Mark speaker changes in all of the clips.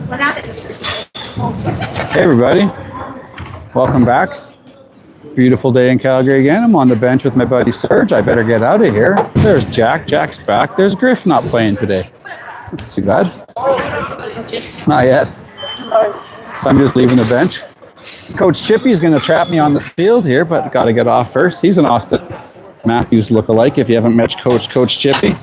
Speaker 1: Hey everybody, welcome back. Beautiful day in Calgary again. I'm on the bench with my buddy Serge. I better get out of here. There's Jack. Jack's back. There's Griff not playing today. That's too bad. Not yet. So I'm just leaving the bench. Coach Chippy's going to trap me on the field here, but got to get off first. He's an Austin Matthews lookalike if you haven't met Coach Chippy.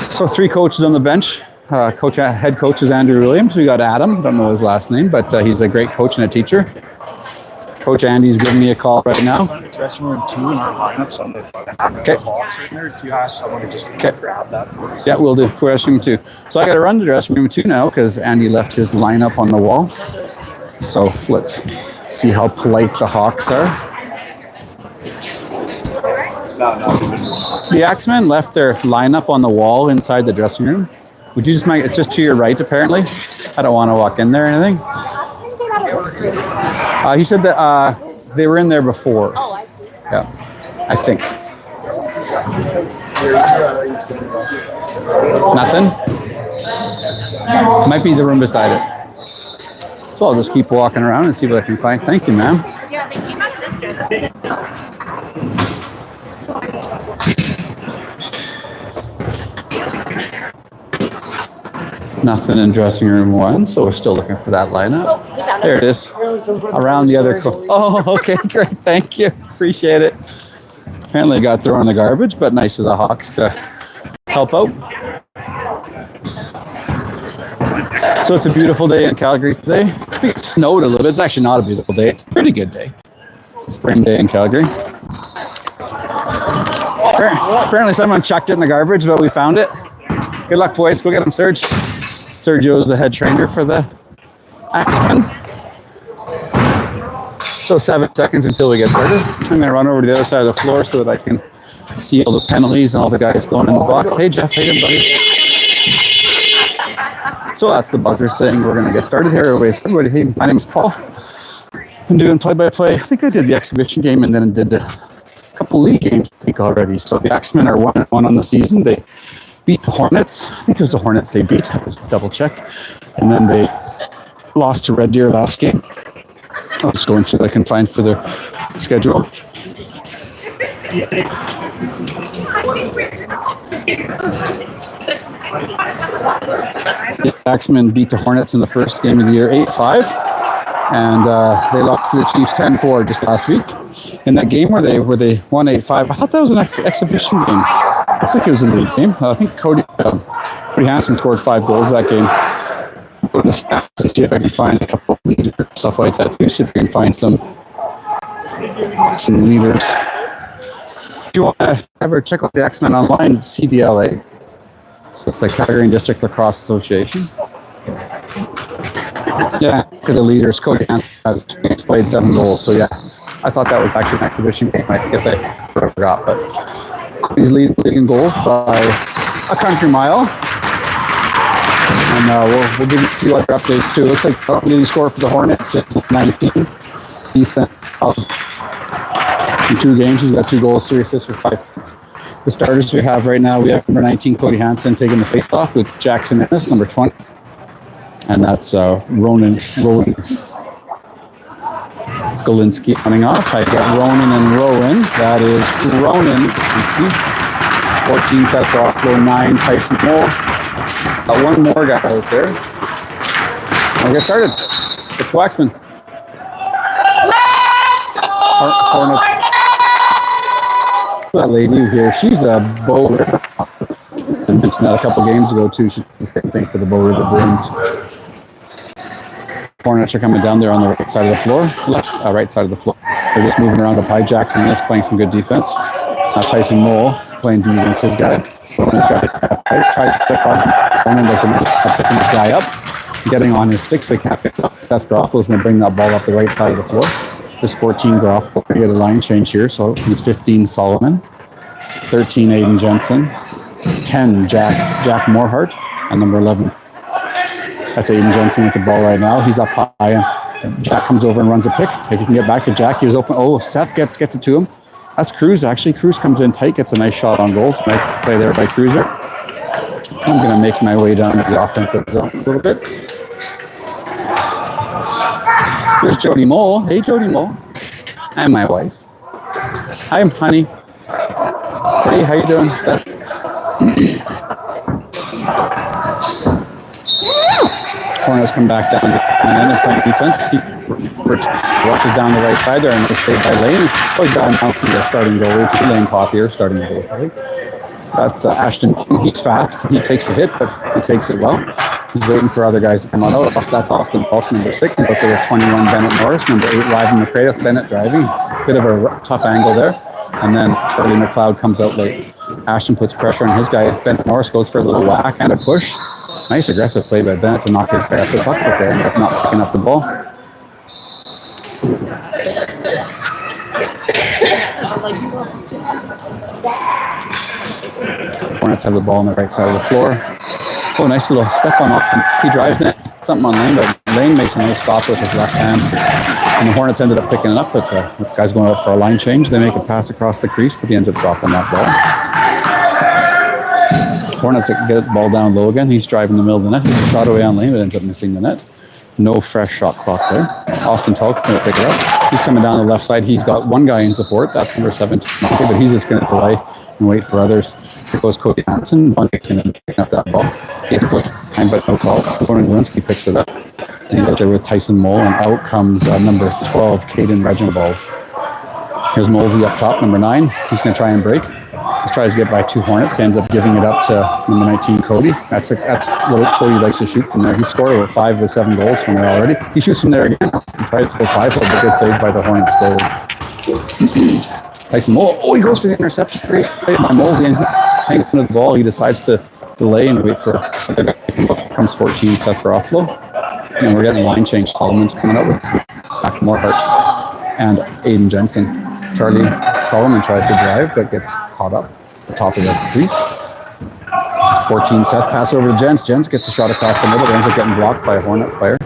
Speaker 1: So 3 coaches on the bench. Head coach is Andrew Williams. We got Adam. Don't know his last name, but he's a great coach and a teacher. Coach Andy's giving me a call right now.
Speaker 2: Dressing room 2 in our lineups on the box right there. If you ask someone to just grab that for us.
Speaker 1: Yeah, we'll do. Dressing room 2. So I got to run to dressing room 2 now because Andy left his lineup on the wall. So let's see how polite the Hawks are. The axemen left their lineup on the wall inside the dressing room. Would you just make it's just to your right apparently? I don't want to walk in there or anything. He said that they were in there before.
Speaker 3: Oh, I see.
Speaker 1: Yeah, I think. Nothing? Might be the room beside it. So I'll just keep walking around and see what I can find. Thank you, ma'am.
Speaker 3: Yeah, they came out of this dressing.
Speaker 1: Nothing in dressing room 1, so we're still looking for that lineup. There it is. Around the other corner. Oh, okay, great. Thank you. Appreciate it. Apparently it got thrown in the garbage, but nice of the Hawks to help out. So it's a beautiful day in Calgary today. I think it snowed a little bit. It's actually not a beautiful day. It's a pretty good day. It's a spring day in Calgary. Apparently someone chucked it in the garbage, but we found it. Good luck, boys. Go get them, Serge. Sergio is the head trainer for the axemen. So 7 seconds until we get started. I'm going to run over to the other side of the floor so that I can see all the penalties and all the guys going in the box. Hey, Jeff. Hey, buddy. So that's the buzzer saying we're going to get started here. Everybody, hey, my name is Paul. I'm doing play-by-play. I think I did the exhibition game and then did a couple league games, I think, already. So the axemen are 1-1 on the season. They beat the Hornets. I think it was the Hornets they beat. I have to double check. And then they lost to Red Deer last game. I'll just go and see what I can find for their schedule. The axemen beat the Hornets in the first game of the year 8-5. And they lost to the Chiefs 10-4 just last week. In that game where they won 8-5, I thought that was an exhibition game. Looks like it was a league game. I think Cody Hansen scored 5 goals that game. Go to the stats and see if I can find a couple of leaders, stuff like that too. See if I can find some leaders. If you want to ever check out the Axemen online, it's CDLA. So it's the Calgary District Lacrosse Association. Yeah, look at the leaders. Cody Hansen has played 7 goals. So yeah, I thought that was actually an exhibition game. I guess I forgot, but Cody's leading in goals by a country mile. And we'll give you 2 other updates too. It looks like the leading scorer for the Hornets is 19. Ethan in 2 games. He's got 2 goals, 3 assists for 5 points. The starters we have right now, we have number 19, Cody Hansen, taking the face-off with Jackson Ennis, number 20. And that's Ronan Galinsky running off. I got Ronan and Rowan. That is Ronan Galinsky. 14 Seth Rockflow, 9 Tyson Moore. Got 1 more guy out there. I'll get started. Let's go Axemen. Hornets. That lady here, she's a bowler. I mentioned that a couple games ago too. She did the same thing for the bowler, the Bruins. Hornets are coming down there on the right side of the floor. Right side of the floor. They're just moving around up high. Jackson is playing some good defense. Tyson Mole is playing D against his guy. Ronan's got it. Tries to put across. Ronan does a nice job picking this guy up, getting on his sticks, but can't pick it up. Seth Groffalo is going to bring that ball up the right side of the floor. There's 14 Groffalo. We get a line change here, so he's 15 Solomon, 13 Aiden Jensen, 10 Jack Morehart, and number 11. That's Aiden Jensen with the ball right now. He's up high, and Jack comes over and runs a pick. If he can get back to Jack, he was open. Oh, Seth gets it to him. That's Cruz, actually. Cruz comes in tight, gets a nice shot on goals. Nice play there by Cruiser. I'm going to make my way down to the offensive zone a little bit. Here's Jody Mole. Hey, Jody Mole. And my wife. Hi, honey. Hey, how you doing, Steph? Hornets come back down and then they're playing defense. He rushes down the right side there and they saved by Lane. Oh, he's got an out the starting goalie. Lane Copier starting the goalie. That's Ashton King. He's fast. He takes a hit, but he takes it well. He's waiting for other guys to come on out. That's Austin Falk, number 6. But there were 21 Bennett Norris, number 8 Ryvan McRae. That's Bennett driving. Bit of a tough angle there. And then Charlie McLeod comes out late. Ashton puts pressure on his guy. Bennett Norris goes for a little whack and a push. Nice aggressive play by Bennett to knock his guy off the puck, but they end up not picking up the ball. Hornets have the ball on the right side of the floor. Oh, nice little step on Austin. He drives it. Something on Lane, but Lane makes a nice stop with his left hand. And the Hornets ended up picking it up, but the guy's going out for a line change. They make a pass across the crease, but he ends up dropping that ball. Hornets get the ball down low again. He's driving the middle of the net. He's shot away on Lane, but ends up missing the net. No fresh shot clock there. Austin Talk's going to pick it up. He's coming down the left side. He's got one guy in support. That's number 17, but he's just going to delay and wait for others. Here goes Cody Hansen. One picking up that ball. He's pushed behind, but no call. Ronan Galinsky picks it up. And he's out there with Tyson Mole, and out comes number 12, Caden Reginald. Here's Molesy up top, number 9. He's going to try and break. He tries to get by 2 Hornets. Ends up giving it up to number 19, Cody. That's what Cody likes to shoot from there. He scored about 5 of 7 goals from there already. He shoots from there again. He tries to go 5, but gets saved by the Hornets goal. Tyson Mole. Oh, he goes for the interception. Great play by Molesy. He's hanging on to the ball. He decides to delay and wait for comes 14, Seth Garofalo. And we're getting a line change. Solomon's coming out with Mac Morehart and Aiden Jensen. Charlie Solomon tries to drive, but gets caught up at the top of the crease. 14, Seth pass over to Jens. Jens gets a shot across the middle, but ends up getting blocked by a Hornet player.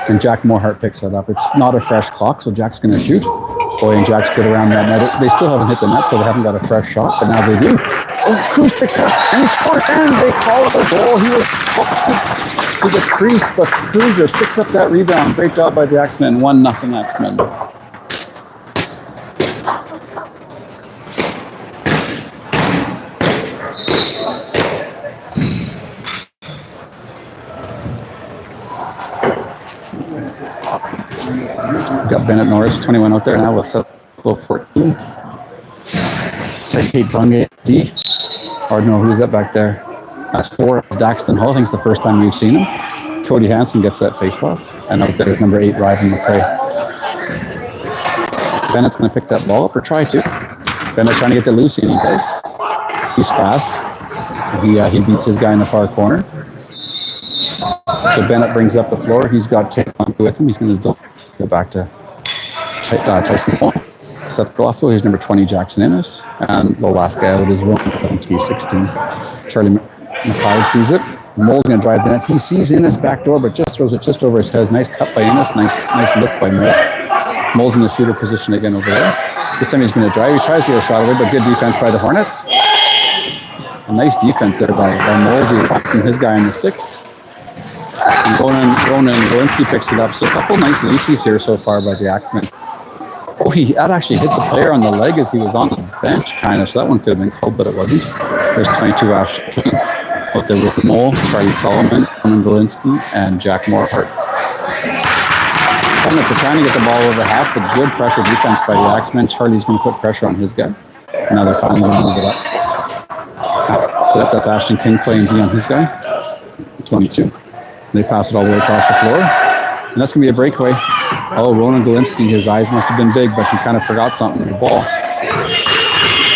Speaker 1: And Jack Morehart picks it up. It's not a fresh clock, so Jack's going to shoot. Boy, and Jack's good around that net. They still haven't hit the net, so they haven't got a fresh shot, but now they do. Oh, Cruz picks it up, and he scored, and they call it a goal. He was to the crease, but Cruiser picks up that rebound. Great job by the Axemen. 1-0 Axemen. Got Bennett Norris, 21 out there now with Seth 14. Say Kate Bungay, D. Or no, who's that back there? That's 4. It's Daxton Hall. I think it's the first time we've seen him. Cody Hansen gets that face-off. And out there is number 8, Ryvan McRae. Bennett's going to pick that ball up, or try to. Bennett's trying to get the Lucy, and he does. He's fast. He beats his guy in the far corner. So Bennett brings up the floor. He's got Tate with him. He's going to go back to Tyson Mole. Seth Garofalo. Here's number 20, Jackson Innes. And the last guy out is Roman Galinsky, 16. Charlie McLeod sees it. Mole's going to drive the net. He sees Innes back door, but just throws it just over his head. Nice cut by Innes. Nice look by Mole. Mole's in the shooter position again over there. This time he's going to drive. He tries to get a shot away, but good defense by the Hornets. A nice defense there by Molesy, watching his guy on the stick. And Ronan Galinsky picks it up. So a couple nice Lucy's here so far by the Axemen. Oh, that actually hit the player on the leg as he was on the bench, kind of. So that one could have been called, but it wasn't. There's 22 Ashton King out there with Mole, Charlie Solomon, Ronan Galinsky, and Jack Morehart. Hornets are trying to get the ball over half, but good pressure defense by the Axemen. Charlie's going to put pressure on his guy. Now they're finally going to move it up. So that's Ashton King playing D on his guy. 22. They pass it all the way across the floor. And that's going to be a breakaway. Oh, Ronan Galinsky, his eyes must have been big, but he kind of forgot something with the ball.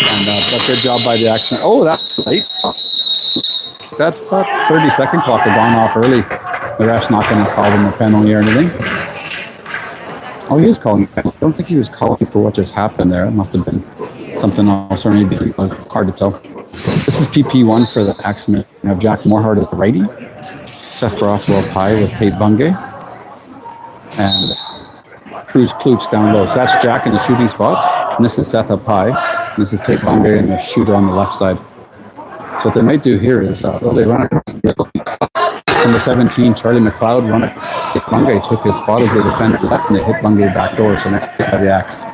Speaker 1: And a good job by the Axemen. Oh, that's late. That 30-second clock had gone off early. The ref's not going to call them a penalty or anything. Oh, he is calling a penalty. I don't think he was calling for what just happened there. It must have been something else, or maybe it was hard to tell. This is PP1 for the Axemen. We have Jack Morehart as the righty. Seth Garofalo up high with Tate Bungay. And Cruz Kloops down low. So that's Jack in the shooting spot. And this is Seth up high. And this is Tate Bungay and the shooter on the left side. So what they might do here is they run across the middle. Number 17, Charlie McLeod, run it. Bungay took his spot as the defender left, and they hit Bungay back door. So next by the Axe.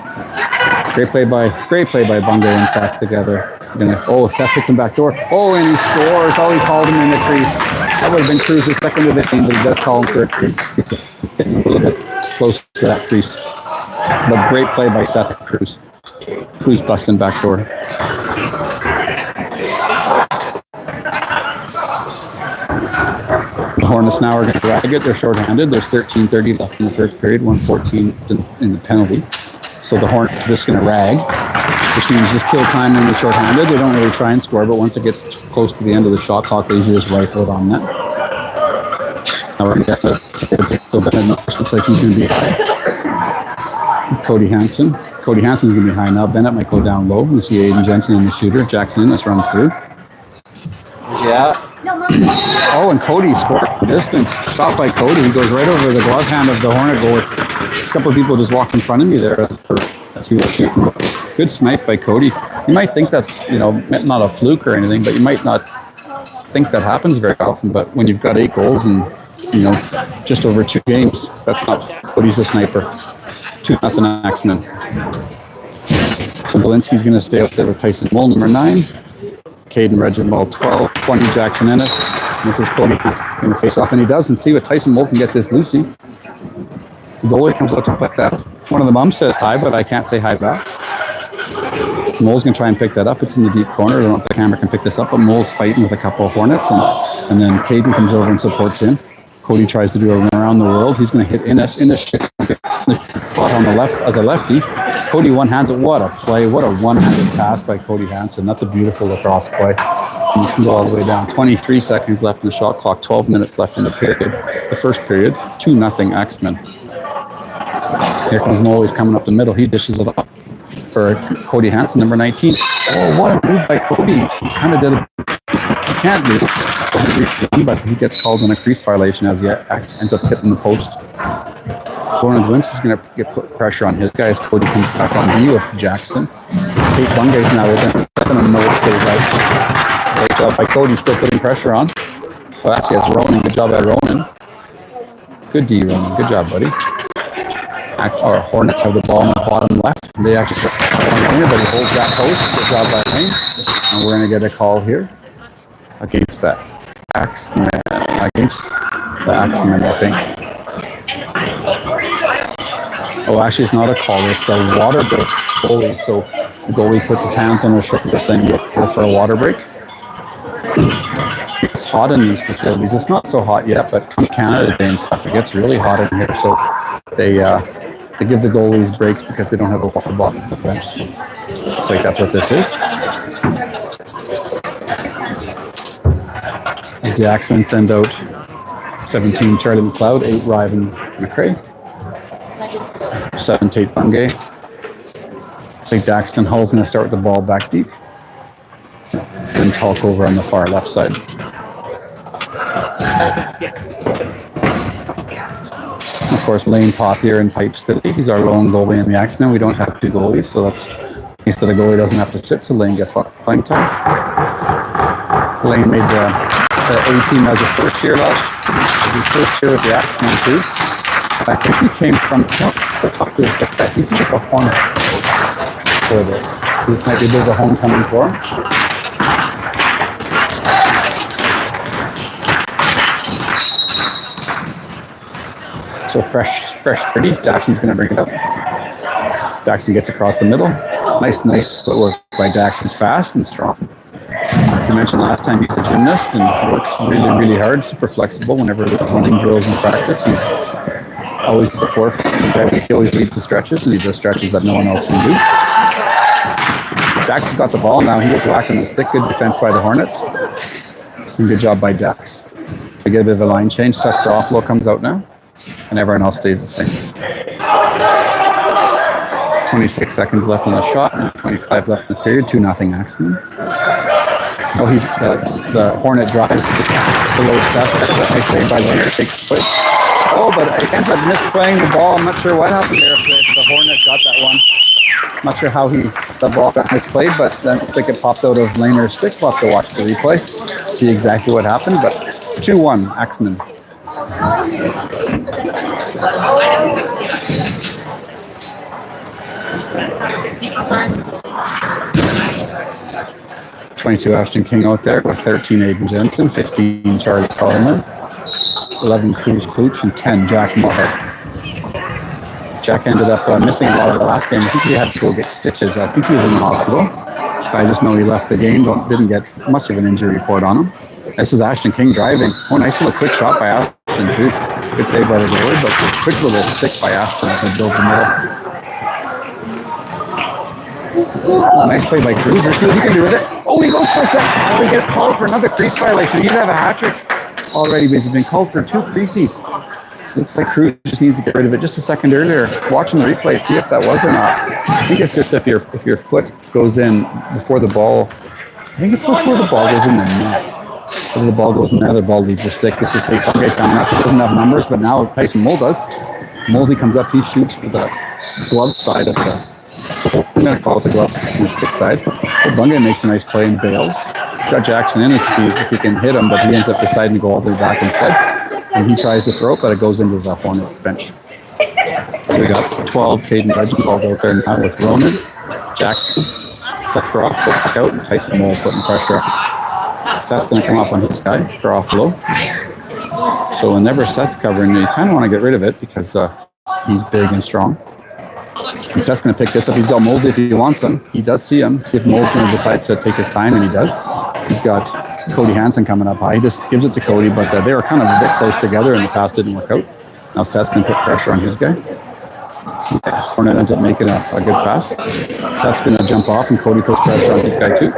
Speaker 1: Great play by Bungay and Seth together. Seth hits him back door. Oh, and he scores. Oh, he called him in the crease. That would have been Cruz's second of the game, but he does call him for a crease. A little bit close to that crease. But great play by Seth Cruz. Cruz busting back door. The Hornets now are going to drag it. They're shorthanded. There's 13:30 left in the first period, 1:14 in the penalty. So the Hornets are just going to rag, which means just kill time when they're shorthanded. They don't really try and score, but once it gets close to the end of the shot clock, they usually just rifle it on net. Now we're going to get looks like he's going to be high. With Cody Hansen. Cody Hansen's going to be high now. Bennett might go down low. You see Aiden Jensen in the shooter. Jackson Innes runs through.
Speaker 2: Yeah.
Speaker 1: Oh, and Cody scored from distance. Shot by Cody. He goes right over the glove hand of the Hornet goalie. A couple of people just walked in front of me there as he was shooting. Good snipe by Cody. You might think that's, not a fluke or anything, but you might not think that happens very often. But when you've got 8 goals and, just over 2 games, that's not. Cody's a sniper. 2-0 axemen. So Belinsky's going to stay up there with Tyson Mull, number 9. Caden Reginald, 12. 20, Jackson Innes. And this is Cody going to face off, and he does. And see what Tyson Mull can get this Lucy. The goalie comes out to pick that. One of the mums says hi, but I can't say hi back. So Mole's going to try and pick that up. It's in the deep corner. I don't know if the camera can pick this up, but Mole's fighting with a couple of Hornets, and then Caden comes over and supports him. Cody tries to do a run around the world. He's going to hit Innes in the spot on the left as a lefty. Cody one-hands it. What a play. What a one-handed pass by Cody Hansen. That's a beautiful lacrosse play. And you can go all the way down. 23 seconds left in the shot clock. 12 minutes left in the period. The first period. 2-0 Axemen. Here comes Mo. He's coming up the middle. He dishes it up for Cody Hansen, number 19. Oh, what a move by Cody. He kind of did it. He can't do it. But he gets called on a crease violation as he ends up hitting the post. Lawrence Wentz is going to get put pressure on his guys. Cody comes back on B with Jackson. Take one guy's now open, and Mo stays out. Great job by Cody, still putting pressure on. Oh, actually, that's Ronan. Good job by Ronan. Good D, Ronan. Good job, buddy. Our Hornets have the ball on the bottom left. They actually put on here, but he holds that post. Good job by Lane. And we're going to get a call here against that axeman. Against the axeman, I think. Oh, actually, it's not a call. It's a water break goalie. So the goalie puts his hands on his shoulder saying, go for a water break. It's hot in these facilities. It's not so hot yet, but come Canada Day and stuff, it gets really hot in here. So they give the goalies breaks because they don't have a water bottle on the bench. Looks like that's what this is. As the Axemen send out 17 Charlie McLeod, 8 Ryvan McRae, 7 Tate Bungay. Looks like Daxton Hull's going to start with the ball back deep. Then talk over on the far left side. Of course, Lane Pothier in pipes today. He's our lone goalie in the Axemen. We don't have 2 goalies, so that's nice that a goalie doesn't have to sit, so Lane gets playing time. Lane made the A-team as a first year last year. His first year with the Axemen too. I think he came from, I think he was a Hornet for this. So this might be a bit of a homecoming for him. So fresh 30. Daxton's going to bring it up. Daxton gets across the middle. Nice footwork by Daxton. He's fast and strong. As he mentioned last time, he's a gymnast and works really, really hard, super flexible whenever we're running drills in practice. He's always at the forefront. He always leads the stretches, and he does stretches that no one else can do. Dax has got the ball now. He gets whacked on the stick. Good defense by the Hornets. And good job by Dax. We get a bit of a line change. Seth Garofalo comes out now, and everyone else stays the same. 26 seconds left on the shot, and 25 left in the period. 2-0 Axemen. Oh, the Hornet drives just below Seth. Nice save by Leonard. Takes place. Oh, but it ends up misplaying the ball. I'm not sure what happened there. If the Hornet got that one. I'm not sure how he The ball got misplayed, but then I think it popped out of Lehner's stick. We'll have to watch the replay, see exactly what happened. But 2-1, Axemen. 22 Ashton King out there with 13 Aiden Jensen, 15 Charlie Solomon, 11 Cruz Klooch, and 10 Jack Moorhead. Jack ended up missing a lot of the last game. I think he had to go get stitches. I think he was in the hospital. I just know he left the game, didn't get much of an injury report on him. This is Ashton King driving. Oh, nice little quick shot by Ashton too. Good save by the goalie, but quick little stick by Ashton to build the middle. Oh, nice play by Cruz. Let's see what he can do with it. Oh, he goes for a second. Oh, he gets called for another crease violation. He could have a hat trick already, but he's been called for 2 creases. Looks like Cruz just needs to get rid of it just a second earlier. Watching the replay, see if that was or not. I think it's just if your foot goes in before the ball. I think it's before the ball goes in the net. If the ball goes in there, the ball leaves your stick. This is Tate Bungay coming up. He doesn't have numbers, but now Tyson Moll does. Moldy comes up, he shoots for the glove side of the. I'm going to call it the glove on the stick side. But Bungay makes a nice play and bails. He's got Jackson in if he can hit him, but he ends up deciding to go all the way back instead. And he tries to throw it, but it goes into the Hornets bench. So we got 12 Caden Reginald out there now with Ronan, Jackson, Seth Groff put back out, and Tyson Moll putting pressure. Seth's going to come up on his guy, Groff low. So whenever Seth's covering, you kind of want to get rid of it because he's big and strong. And Seth's going to pick this up. He's got Moles if he wants him. He does see him. See if Moles going to decide to take his time, and he does. He's got Cody Hansen coming up high. He just gives it to Cody, but they were kind of a bit close together, and the pass didn't work out. Now Seth's going to put pressure on his guy. Yeah, Hornet ends up making a good pass. Seth's going to jump off, and Cody puts pressure on his guy too.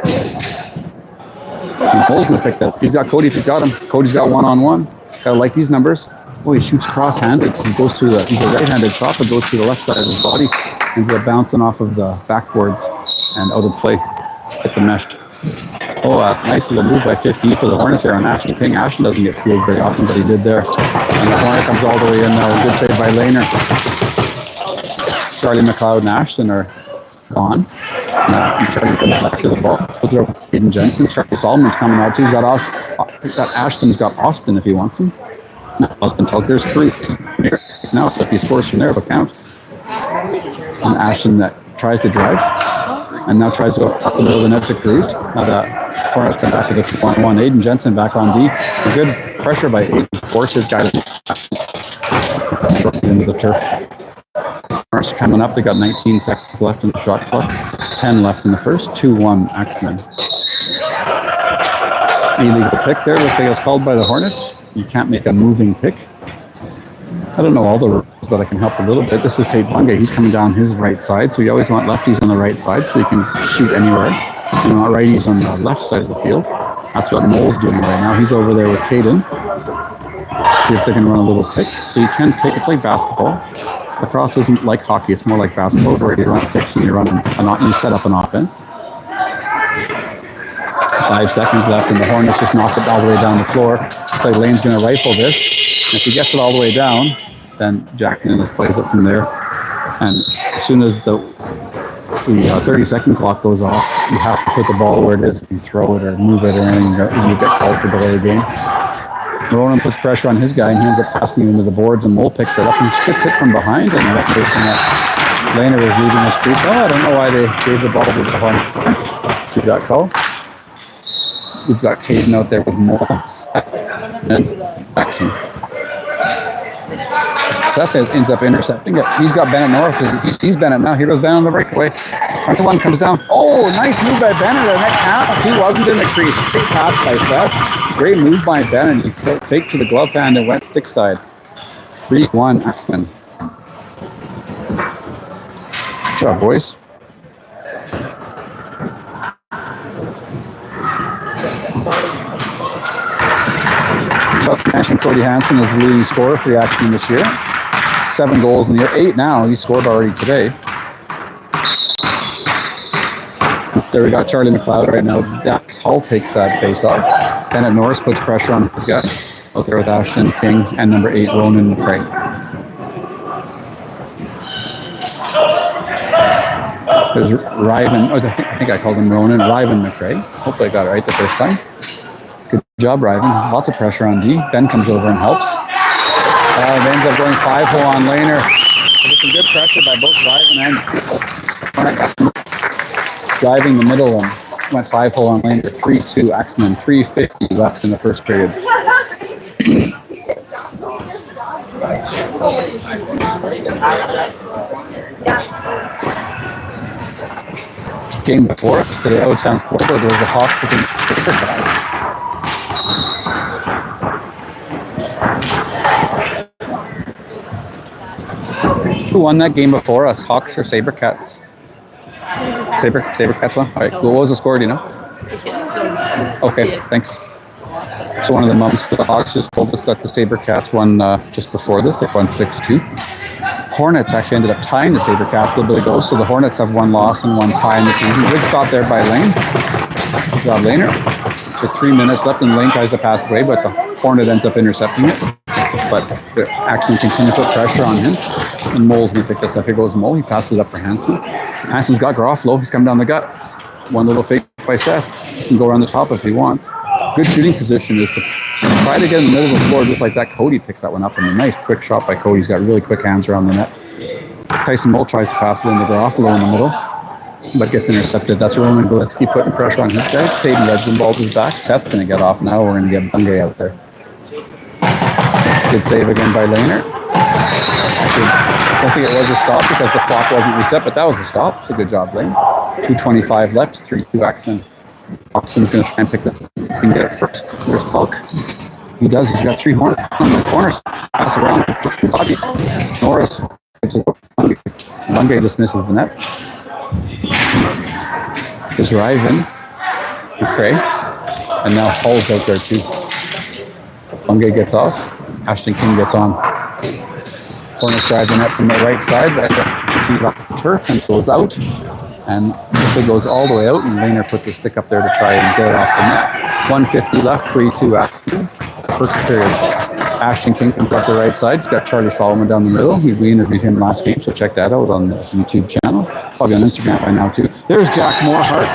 Speaker 1: And Moles going to pick that. He's got Cody if he's got him. Cody's got one-on-one. Gotta like these numbers. Oh, he shoots cross-handed. He's a right-handed shot, but goes to the left side of his body. Ends up bouncing off of the backboards and out of play. Hit the mesh. Oh, nice little move by 50 for the Hornets here on Ashton King. Ashton doesn't get fielded very often, but he did there. And the corner comes all the way in now. Good save by Lehner. Charlie McLeod and Ashton are gone. Charlie comes back to the ball. We'll throw Aiden Jensen. Charlie Solomon's coming out too. He's got Ashton's got Austin if he wants him. Austin Tucker's free. Now, so if he scores from there, it'll count. And Ashton that tries to drive. And now tries to go up the middle of the net to Cruz. Now the Hornets come back with a 2-on-1. Aiden Jensen back on D. A good pressure by Aiden. Force his guy to into the turf. Hornets coming up. They got 19 seconds left in the shot clock. 6:10 left in the first. 2-1 Axemen. Illegal pick there. Looks like it was called by the Hornets. You can't make a moving pick. I don't know all the rules, but I can help a little bit. This is Tate Bungay. He's coming down his right side, so you always want lefties on the right side so you can shoot anywhere. You want righties on the left side of the field. That's what Mole's doing right now. He's over there with Caden. See if they can run a little pick. So you can pick. It's like basketball. Lacrosse isn't like hockey. It's more like basketball where you run picks and you set up an offense. 5 seconds left, and the Hornets just knock it all the way down the floor. Looks like Lane's going to rifle this. And if he gets it all the way down, then Jack Dennis plays it from there. And as soon as the 30-second clock goes off, you have to put the ball where it is. If you throw it or move it or anything, you get called for delay of game. Ronan puts pressure on his guy, and he ends up passing it into the boards, and Mole picks it up, and he gets hit from behind, and Lehner is losing his crease. Oh, I don't know why they gave the ball to the Hornets. See that call? We've got Caden out there with Moll, Seth, and Jackson. Seth ends up intercepting it. He's got Bennett north. He sees Bennett now. Here goes Bennett on the breakaway. Front one comes down. Oh, nice move by Bennett. And that counts. He wasn't in the crease. Big pass by Seth. Great move by Bennett. He faked to the glove hand and went stick side. 3-1 Axemen. Good job, boys. Mentioned Cody Hansen is the leading scorer for the Axemen this year. 7 goals in the year. 8 now. He scored already today. There we got Charlie McLeod right now. Dax Hall takes that face off. Bennett Norris puts pressure on his guy. Out there with Ashton King and number 8, Ronan McCrae. There's Ryvan. Oh, I think I called him Ronan. Ryvan McRae. Hopefully I got it right the first time. Good job, Ryvan. Lots of pressure on D. Ben comes over and helps. They ends up going 5-hole on Laner. There's some good pressure by both Ryvan and driving the middle and went 5-hole on Laner. 3-2 axemen. 3:50 left in the first period. Game before us today, O-Town scoreboard was the Hawks against the Sabercats. Who won that game before us, Hawks or Sabercats? Sabercats won? All right, what was the score, do you know? Okay, thanks. So one of the mums for the Hawks just told us that the Sabercats won just before this. They won 6-2. Hornets actually ended up tying the Sabercats a little bit ago, so the Hornets have one loss and one tie in the season. Good stop there by Lane. Good job, Laner. So 3 minutes left, and Lane tries to pass away, but the Hornet ends up intercepting it. But the Axemen continue to put pressure on him, and Mole's going to pick this up. Here goes Mole. He passes it up for Hansen. Hansen's got Garofalo. He's coming down the gut. One little fake by Seth. He can go around the top if he wants. Good shooting position is to try to get in the middle of the floor just like that. Cody picks that one up, and a nice quick shot by Cody. He's got really quick hands around the net. Tyson Mole tries to pass it into Garofalo in the middle, but gets intercepted. That's Roman Galitsky putting pressure on his guy. Peyton Reginbald is back. Seth's going to get off now. We're going to get Bungay out there. Good save again by Laner. I don't think it was a stop because the clock wasn't reset, but that was a stop. So good job, Lane. 2:25 left. 3-2 Axemen. Austin's going to try and pick and get it first. There's Tulk. He does. He's got 3 Hornets on the corners. Pass around. Bobby. Norris. Bungay just misses the net. There's Ryvan. McRae. And now Hull's out there too. Bungay gets off. Ashton King gets on. Hornets drive the net from the right side, but it's off the turf and goes out. And it goes all the way out, and Laner puts a stick up there to try and get it off the net. 1:50 left, 3-2 Axemen. First period. Ashton King comes up the right side. He's got Charlie Solomon down the middle. We interviewed him last game, so check that out on the YouTube channel. Probably on Instagram by now too. There's Jack Moorhart.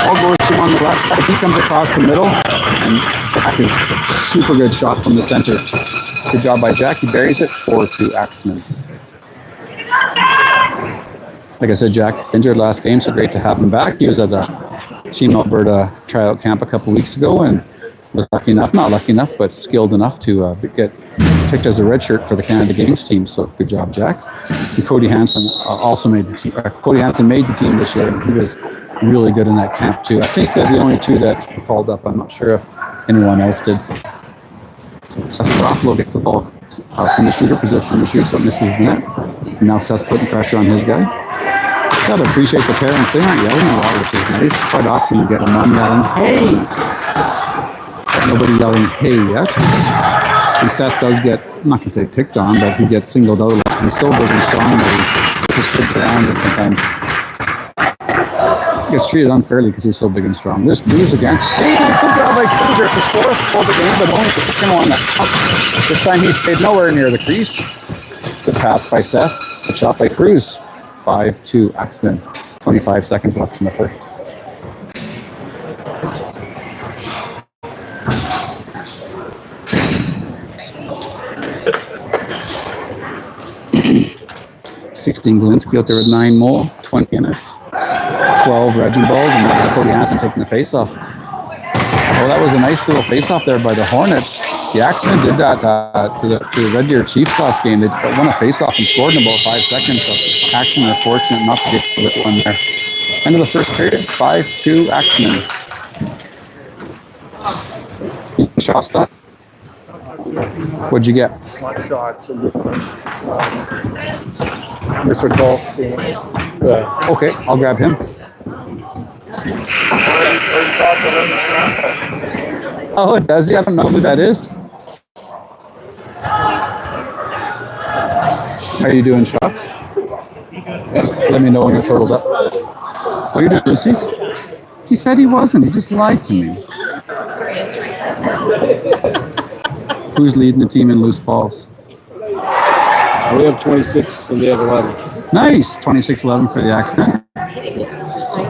Speaker 1: All goes to him on the left side. He comes across the middle, and Jack is super good shot from the center. Good job by Jack. He buries it. 4-2 Axemen. Like I said, Jack injured last game, so great to have him back. He was at the Team Alberta tryout camp a couple weeks ago and was not lucky enough, but skilled enough to get picked as a red shirt for the Canada Games team. So good job, Jack. And Cody Hansen also made the team. Cody Hansen made the team this year, and he was really good in that camp too. I think they're the only 2 that called up. I'm not sure if anyone else did. Seth Garofalo gets the ball from the shooter position. He shoots but misses the net. And now Seth's putting pressure on his guy. Gotta appreciate the parents. They aren't yelling a lot, which is nice. Quite often you get a mom yelling, "Hey!" But nobody yelling, "Hey" yet. And Seth does get, I'm not gonna say picked on, but he gets singled out. He's so big and strong that he pushes kids around and sometimes gets treated unfairly because he's so big and strong. There's Cruz again. Hey, good job by Cruz. It's a score for the game, but only the second one. This time he stayed nowhere near the crease. Good pass by Seth. Good shot by Cruz. 5-2 Axemen. 25 seconds left in the first. $16 Galinsky out there with 9 more. 20 Innes. 12 Reginbald, and that was Cody Hansen taking the face-off. Well, that was a nice little face-off there by the Hornets. The Axemen did that to the Red Deer Chiefs last game. They won a face-off and scored in about 5 seconds, so Axemen are fortunate not to get the one there. End of the first period, 5-2 Axemen. Shots done. What'd you get?
Speaker 2: My shots. Mr. Cole.
Speaker 1: Okay, I'll grab him. Oh, does he? I don't know who that is. Are you doing shots? Let me know when you're totaled up. Oh, you're doing Lucy's? He said he wasn't. He just lied to me. Who's leading the team in loose balls?
Speaker 4: We have 26 and they have 11.
Speaker 1: Nice. 26-11 for the Axemen.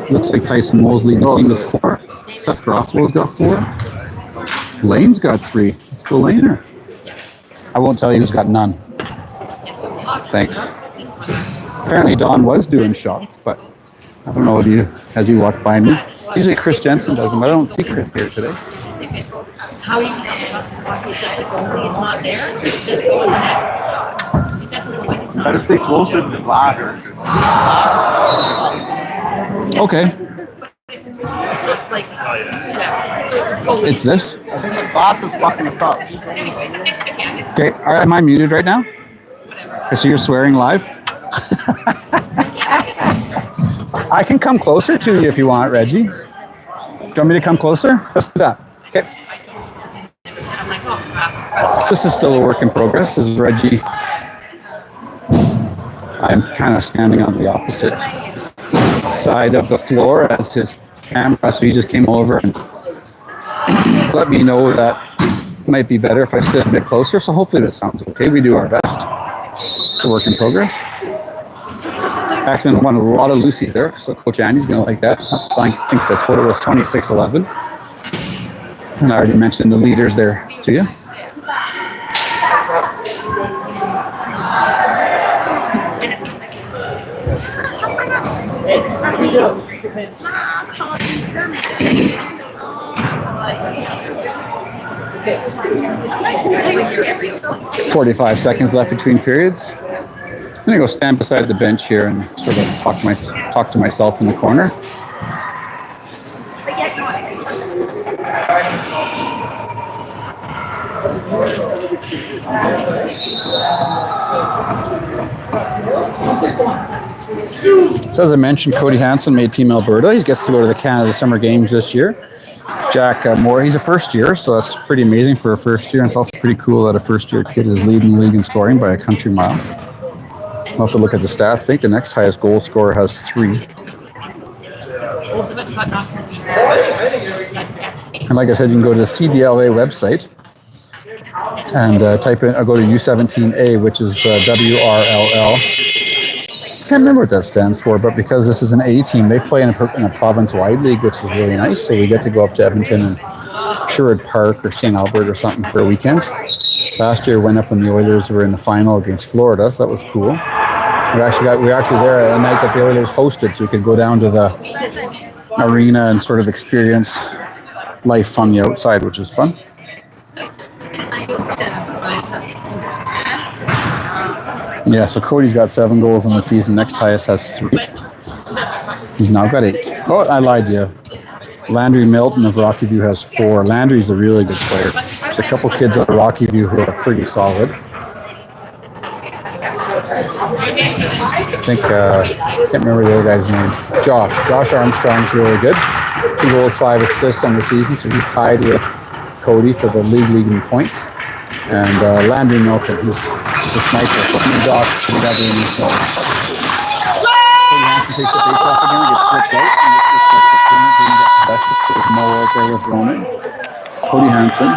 Speaker 1: Looks like Tyson Mole's leading the team with 4. Seth Garofalo's got 4. Lane's got 3. Let's go Laner. I won't tell you who's got none. Thanks. Apparently Don was doing shots, but I don't know as he walked by me. Usually Chris Jensen does them, but I don't see Chris here today.
Speaker 3: How you count shots and watch if the goalie is not there, just go in the next shot. It doesn't go when it's not.
Speaker 2: Gotta stay closer to the glass.
Speaker 1: Okay.
Speaker 3: If the goalie is not, like, yeah. So if the goalie
Speaker 1: It's this.
Speaker 2: The glass is fucking us up.
Speaker 3: anyway, again, it's
Speaker 1: Okay. Am I muted right now? Okay, so you're swearing live? I can come closer to you if you want, Reggie. Do you want me to come closer? Let's do that. Okay.
Speaker 3: I'm like, oh crap.
Speaker 1: So this is still a work in progress. This is Reggie. I'm kind of standing on the opposite side of the floor as his camera, so he just came over and let me know that it might be better if I stood a bit closer. So hopefully this sounds okay. We do our best. It's a work in progress. Axemen won a lot of Lucy's there, so Coach Andy's going to like that. I think the total was 26-11. And I already mentioned the leaders there to you.
Speaker 3: Every
Speaker 1: 45 seconds left between periods. I'm gonna go stand beside the bench here and sort of talk to myself in the corner. So as I mentioned, Cody Hansen made Team Alberta. He gets to go to the Canada Summer Games this year. Jack Moore, he's a first year, so that's pretty amazing for a first year. And it's also pretty cool that a first year kid is leading the league in scoring by a country mile. We'll have to look at the stats. I think the next highest goal scorer has 3. And like I said, you can go to the CDLA website and type in, go to U17 A, which is WRLL. I can't remember what that stands for, but because this is an A team, they play in a province-wide league, which is really nice. So we get to go up to Edmonton and Sherwood Park or St. Albert or something for a weekend. Last year, went up and the Oilers were in the final against Florida, so that was cool. We were actually there a night that the Oilers hosted, so we could go down to the arena and sort of experience life on the outside, which is fun. Yeah, so Cody's got 7 goals in the season. Next highest has 3. He's now got 8. Oh, I lied to you. Landry Milton of Rocky View has 4. Landry's a really good player. There's a couple kids at Rocky View who are pretty solid. I think, I can't remember the other guy's name. Josh Armstrong's really good. 2 goals, 5 assists on the season, so he's tied with Cody for the league leading points. And Landry Milton, he's a sniper. So him and Josh together in this goal. Cody Hansen takes the face off again, gets flipped out, and it's set to Turner, brings up possession. Mo out there with Ronan. Cody Hansen,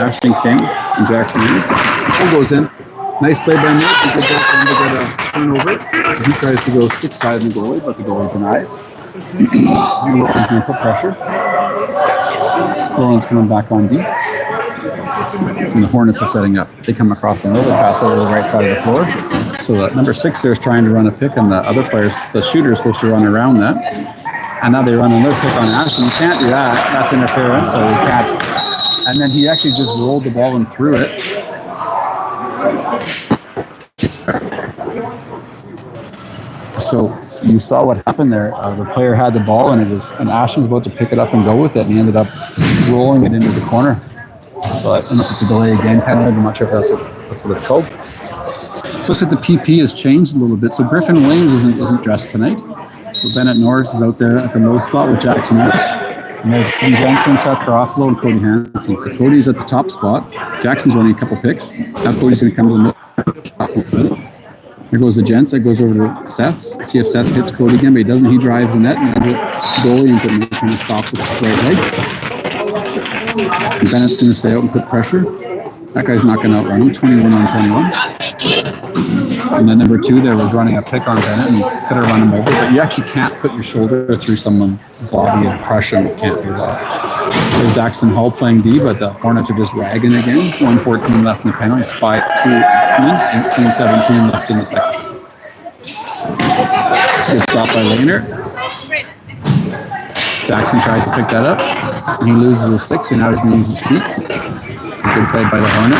Speaker 1: Ashton King, and Jackson Hayes. Goal goes in. Nice play by Nick. He gets up and they get a turnover. He tries to go stick side of the goalie, but the goalie denies. Roland's going to put pressure. Roland's coming back on D. And the Hornets are setting up. They come across the middle, they pass over the right side of the floor. So number 6 there is trying to run a pick, and the other players, the shooter is supposed to run around that. And now they run another pick on Ashton. You can't do that. That's interference, so we can't. And then he actually just rolled the ball and threw it. So you saw what happened there. The player had the ball, and Ashton was about to pick it up and go with it, and he ended up rolling it into the corner. So I don't know if it's a delay game penalty. I'm not sure if that's what it's called. So it's like the PP has changed a little bit. So Griffin Williams isn't dressed tonight. So Bennett Norris is out there at the low spot with Jackson Ellis. And there's Ben Jensen, Seth Garofalo, and Cody Hansen. So Cody's at the top spot. Jackson's running a couple picks. Now Cody's going to come to the middle. There goes the gents. That goes over to Seth. See if Seth hits Cody again, but he doesn't. He drives the net, and the goalie ends up trying to stop with the right leg. And Bennett's going to stay out and put pressure. That guy's not going to outrun him. 21 on 21. And then number 2 there was running a pick on Bennett, and he could have run him over, but you actually can't put your shoulder through someone's body and crush him. You can't do that. There's Daxton Hull playing D, but the Hornets are just ragging again. 1:14 left in the penalty. 5-2 axemen. 18-17 left in the second. Good stop by Laner. Daxton tries to pick that up. And he loses his stick, so now he's going to use his feet. Good play by the Hornet.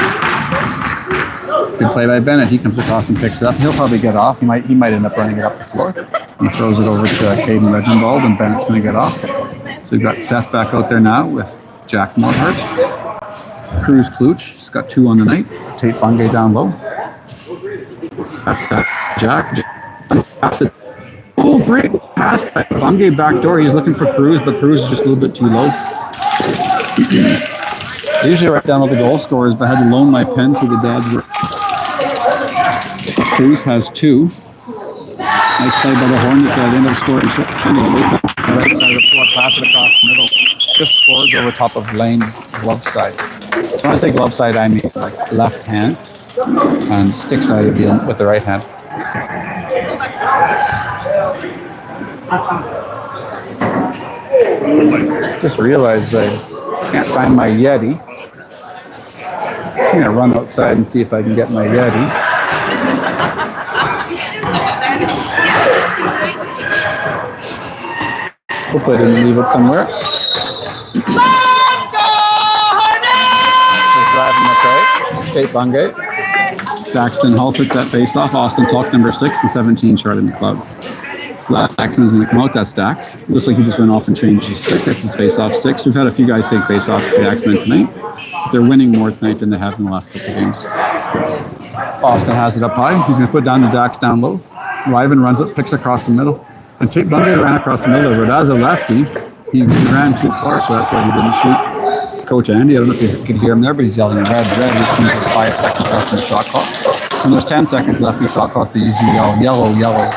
Speaker 1: Good play by Bennett. He comes across and picks it up. He'll probably get off. He might end up running it up the floor. He throws it over to Caden Reginbald, and Bennett's going to get off. So we've got Seth back out there now with Jack Morhart. Cruz Kluch. He's got 2 on the night. Tate Bungay down low. That's Jack. Pass it. Oh, great pass by Bungay back door. He's looking for Cruz, but Cruz is just a little bit too low. I usually write down all the goal scorers, but I had to loan my pen to the Dodgers. Cruz has 2. Nice play by the Hornets that end up scoring. The right side of the floor, pass it across the middle. Just scores over top of Lane's glove side. So when I say glove side, I mean like left hand, and stick side would be with the right hand. Just realized I can't find my Yeti. I'm gonna run outside and see if I can get my Yeti. Hopefully I didn't leave it somewhere.
Speaker 3: Let's go, Hornets!
Speaker 1: Driving the play. Tate Bungay. Daxton Hull took that face off. Austin Talk number 6 and 17 Charlie McLeod. Last axeman is going to come out. That's Dax. Looks like he just went off and changed his stick. That's his face-off sticks. We've had a few guys take face-offs for the axemen tonight. They're winning more tonight than they have in the last couple of games. Austin has it up high. He's going to put down the Dax down low. Ryven runs it, picks across the middle. And Tate Bungay ran across the middle, but as a lefty, he ran too far, so that's why he didn't shoot. Coach Andy, I don't know if you could hear him there, but he's yelling red, which means there's 5 seconds left in the shot clock. When there's 10 seconds left in the shot clock, they usually yell yellow, yellow.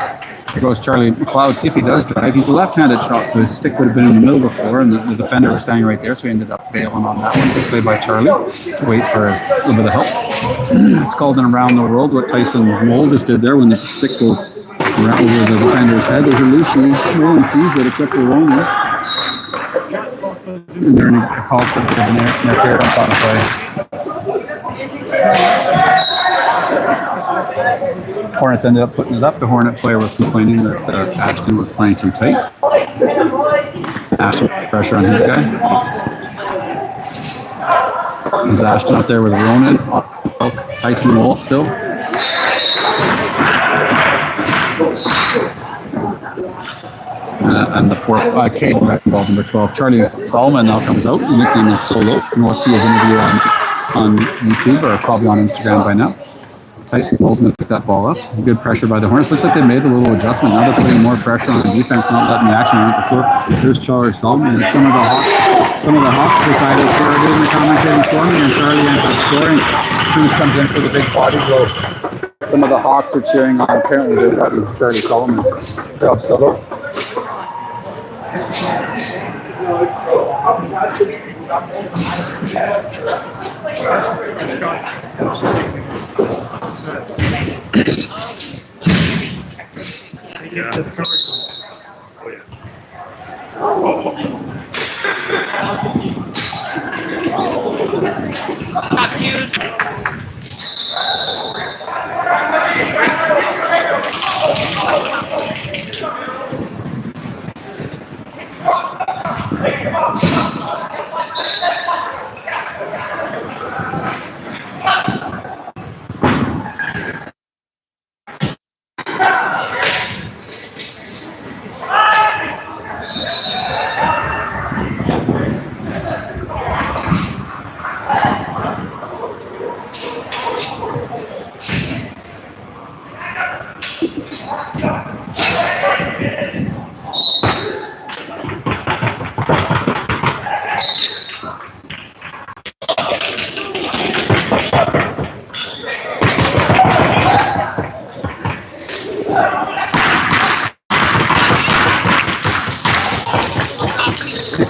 Speaker 1: Here goes Charlie McLeod. See if he does drive. He's a left-handed shot, so his stick would have been in the middle of the floor, and the defender was standing right there, so he ended up bailing on that one. Good play by Charlie to wait for a little bit of help. It's called an around the world, what Tyson Moll just did there when the stick goes around over the defender's head. There's a loose. No one sees it except for Roman. And they're going to call for a bit of an interference on the play. Hornets ended up putting it up. The Hornet player was complaining that Ashton was playing too tight. Ashton put pressure on his guy. Is Ashton out there with Ronan? Tyson Wall still. And the fourth, Caden Reckenball, number 12. Charlie Solomon now comes out. The nickname is Solo. You will see his interview on YouTube or probably on Instagram by now. Tyson Moll's going to pick that ball up. Good pressure by the Hornets. Looks like they made a little adjustment. Now they're putting more pressure on the defense, not letting the action run at the floor. Here's Charlie Solomon. And some of the Hawks decided to start doing the commentating for me, and Charlie ends up scoring. Cruz comes in for the big body blow. Some of the Hawks are cheering on. Apparently they're letting Charlie Solomon drop solo.
Speaker 2: Yeah.
Speaker 3: Not huge.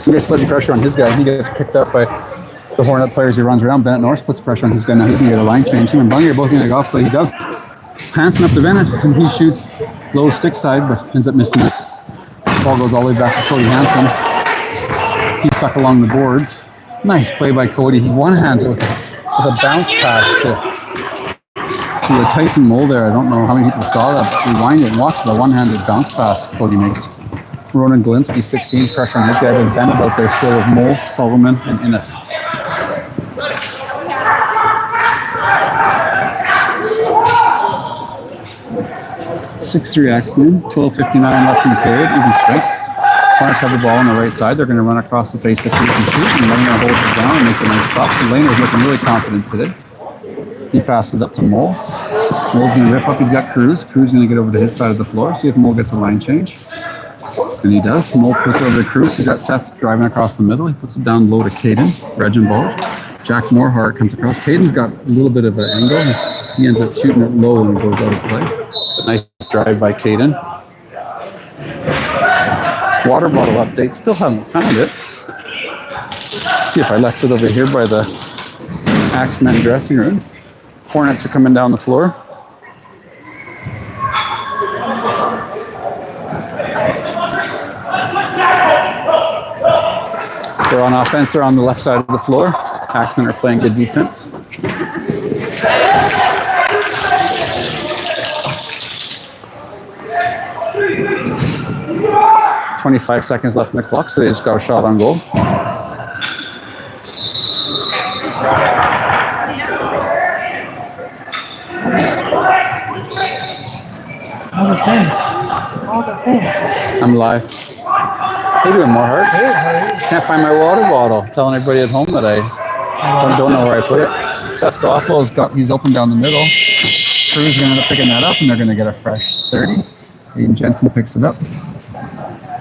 Speaker 1: He's putting pressure on his guy. He gets picked up by the Hornet players. He runs around. Bennett Norris puts pressure on his guy. Now he's going to get a line change. Him and Bunny are both going to go off, but he doesn't. Hansen up to Bennett, and he shoots low stick side, but ends up missing it. Ball goes all the way back to Cody Hansen. He's stuck along the boards. Nice play by Cody. He one-hands it with a bounce pass to Tyson Mole there. I don't know how many people saw that. Rewind it and watch the one-handed bounce pass Cody makes. Ronan Galinsky, 16, pressure on his guy. And Bennett out there still with Mole, Sullivan, and Innes. 6-3 axemen, 12:59 left in the period, even strength. Hornets have the ball on the right side. They're going to run across the face of the crease and shoot, and Lehner holds it down and makes a nice stop. So Lehner's looking really confident today. He passes it up to Mole. Mole's going to rip up. He's got Cruz. Cruz is going to get over to his side of the floor, see if Mole gets a line change. And he does. Mole puts it over to Cruz. He's got Seth driving across the middle. He puts it down low to Caden. Reginbald. Jack Morehart comes across. Caden's got a little bit of an angle. He ends up shooting it low and goes out of play. A nice drive by Caden. Water bottle update. Still haven't found it. Let's see if I left it over here by the Axemen dressing room. Hornets are coming down the floor. They're on offense. They're on the left side of the floor. Axemen are playing good defense. .25 seconds left in the clock, so they just got a shot on goal.
Speaker 4: All the things.
Speaker 1: I'm live. How you doing, Morehart?
Speaker 4: Hey, how are you?
Speaker 1: Can't find my water bottle. Telling everybody at home that I don't know where I put it. Seth Gofflo's he's open down the middle. Cruz is going to end up picking that up, and they're going to get a fresh 30. Aiden Jensen picks it up.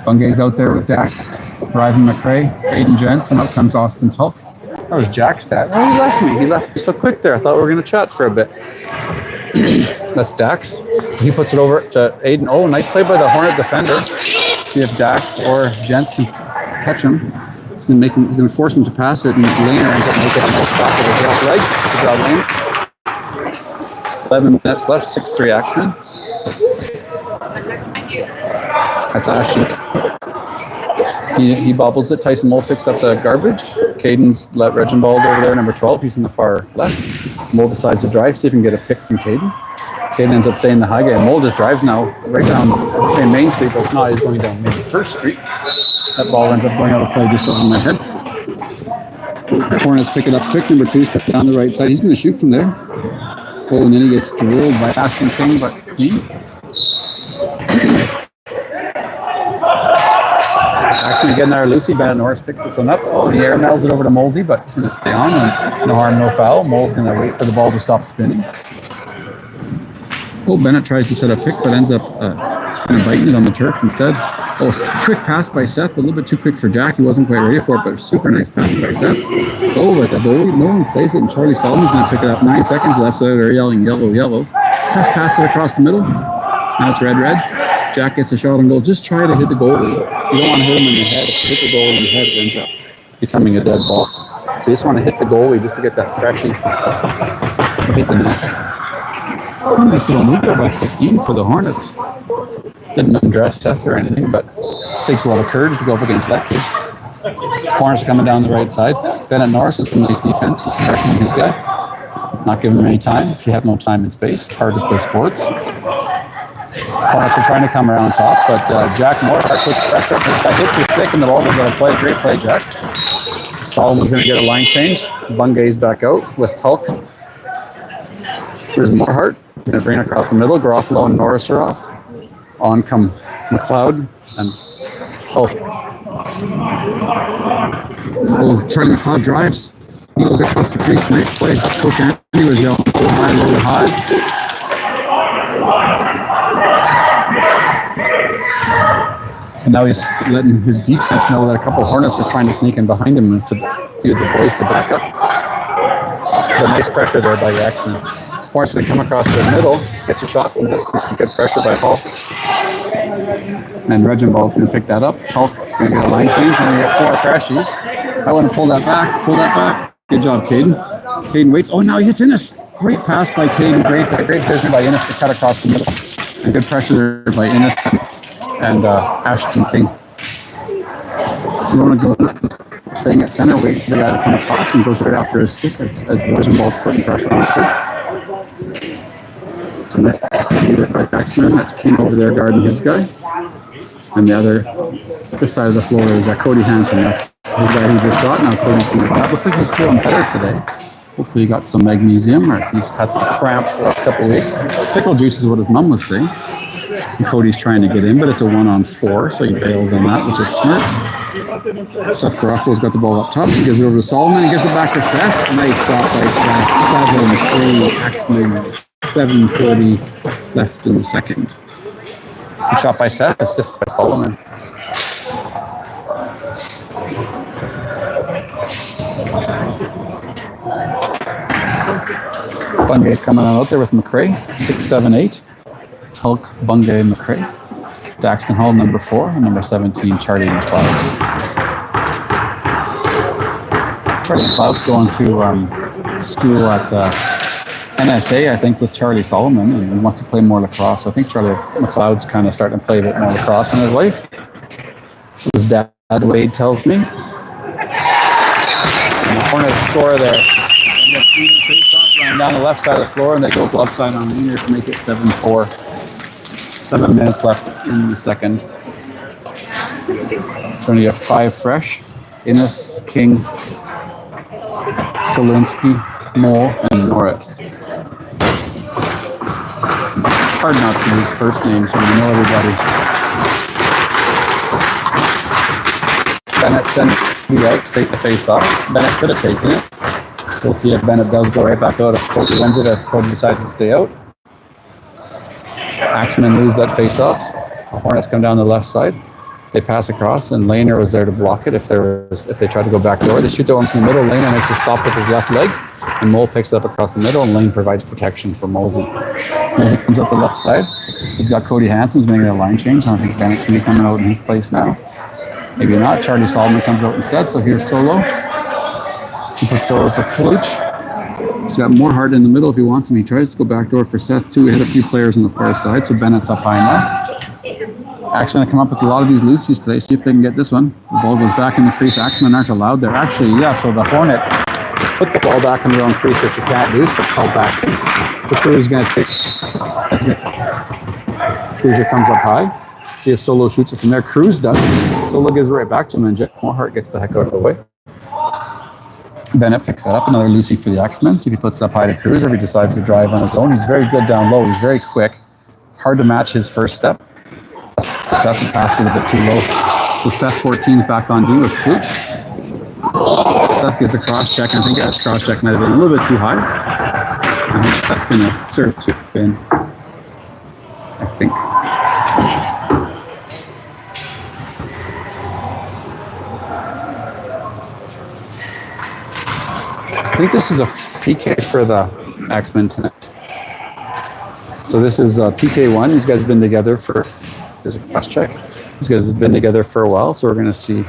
Speaker 1: Bungay's out there with Dak, Ryvan McRae, Aiden Jensen, up comes Austin Tulk. That was Jack's dad. Oh, he left me. He left me so quick there. I thought we were going to chat for a bit. That's Dax. He puts it over to Aiden. Oh, nice play by the Hornet defender. See if Dax or Jens can catch him. He's going to force him to pass it, and Lehner ends up making a nice stop to the left leg. Good job, Lehner. 11 minutes left, 6-3 Axemen. That's Ashton. He bobbles it. Tyson Mole picks up the garbage. Caden's let Reginbald over there, number 12. He's in the far left. Mole decides to drive, see if he can get a pick from Caden. Caden ends up staying the high guy. Mole just drives now right down the same Main Street, but it's not. He's going down maybe First Street. That ball ends up going out of play just over my head. Hornets pick it up quick. Number 2's put down the right side. He's going to shoot from there. Oh, and then he gets drilled by Ashton King, but he... Axemen getting there. Lucy Bennett Norris picks this one up. Oh, he air mails it over to Molesy, but he's going to stay on. And no harm, no foul. Mole's going to wait for the ball to stop spinning. Oh, Bennett tries to set a pick, but ends up kind of biting it on the turf instead. Oh, quick pass by Seth, but a little bit too quick for Jack. He wasn't quite ready for it, but a super nice pass by Seth. Oh, but the goalie, no one plays it, and Charlie Solomon's going to pick it up. 9 seconds left, so they're yelling yellow, yellow. Seth passed it across the middle. Now it's red, red. Jack gets a shot on goal. Just try to hit the goalie. You don't want to hit him in the head. If you hit the goalie in the head, it ends up becoming a dead ball. So you just want to hit the goalie just to get that freshie. Hit the net. Nice little move there by 15 for the Hornets. Didn't undress Seth or anything, but it takes a lot of courage to go up against that kid. Hornets are coming down the right side. Bennett Norris with some nice defense. He's pressuring his guy. Not giving him any time. If you have no time and space, it's hard to play sports. Hornets are trying to come around top, but Jack Morehart puts pressure on his guy. Hits his stick, and the ball will get a play. Great play, Jack. Solomon's going to get a line change. Bungay's back out with Tulk. Here's Morehart. Going to bring it across the middle. Garofalo and Norris are off. On come McLeod and Hull. Oh, Charlie McLeod drives. He goes across the crease. Nice play. Coach Anthony was yelling, go high, low, high. And now he's letting his defense know that a couple of Hornets are trying to sneak in behind him and for a few of the boys to back up. But nice pressure there by the Axemen. Hornets going to come across the middle, gets a shot from this, good pressure by Hall. And Reginbald's going to pick that up. Tulk is going to get a line change, and we have 4 freshies. I want to pull that back. Good job, Caden. Caden waits. Oh, now he hits Innes. Great pass by Caden. Great vision by Innes to cut across the middle. And good pressure there by Innes and Ashton King. Ronan goes staying at center, waiting for the guy to come across, and goes right after his stick as the vision ball's putting pressure on the kid. So that's King over there guarding his guy. And this side of the floor is Cody Hansen. That's his guy who just shot. Now Cody's going to grab. Looks like he's feeling better today. Hopefully he got some magnesium, or he's had some cramps the last couple of weeks. Pickle juice is what his mom was saying. And Cody's trying to get in, but it's a 1-on-4, so he bails on that, which is smart. Seth Garofalo's got the ball up top. He gives it over to Solomon and gives it back to Seth. Nice shot by Seth. 7-3, axemen, 7:40 left in the second. Good shot by Seth, assist by Solomon. Bungay's coming out there with McRae, 6'7", 8". Tulk, Bungay, McRae. Daxton Hall, number 4, and number 17, Charlie McLeod. Charlie McLeod's going to school at NSA, I think, with Charlie Solomon, and he wants to play more lacrosse. So I think Charlie McLeod's kind of starting to play a bit more lacrosse in his life. So his dad, Wade, tells me. And the Hornets score there. Down the left side of the floor, and they go glove side on Wiener to make it 7-4. 7 minutes left in the second. Trying to get 5 fresh. Innes, King, Galinsky, Mole, and Norris. It's hard not to use first names when you know everybody. Bennett sent me out to take the face off. Bennett could have taken it. So we'll see if Bennett does go right back out if Cody wins it, if Cody decides to stay out. Axemen lose that face-off. The Hornets come down the left side. They pass across, and Lehner was there to block it if they try to go back door. They shoot the one from the middle. Lehner makes a stop with his left leg, and Mole picks it up across the middle, and Lane provides protection for Mosey. Mosey comes up the left side. He's got Cody Hansen who's making a line change. I don't think Bennett's going to be coming out in his place now. Maybe not. Charlie Solomon comes out instead, so here's Solo. He puts it over for Kluch. He's got more heart in the middle if he wants him. He tries to go back door for Seth too. He hit a few players on the far side, so Bennett's up high now. Axemen come up with a lot of these loosies today. See if they can get this one. The ball goes back in the crease. Axemen aren't allowed there. Actually, yeah, so the Hornets put the ball back in their own crease, which you can't do, so called back. The Cruz is going to take it. Cruiser comes up high. See if Solo shoots it from there. Cruz does. Solo gives it right back to him, and Jeff Moorhart gets the heck out of the way. Bennett picks that up, another Lucy for the Axemen. See if he puts it up high to Cruz, or if he decides to drive on his own. He's very good down low. He's very quick. It's hard to match his first step. Seth passed it a bit too low. So Seth 14's back on D with Kluch. Seth gives a cross check. I think that cross check might have been a little bit too high. I think Seth's going to serve to in. I think. I think this is a PK for the Axemen tonight. So this is PK1. These guys have been together for, there's a cross check. These guys have been together for a while, so we're going to see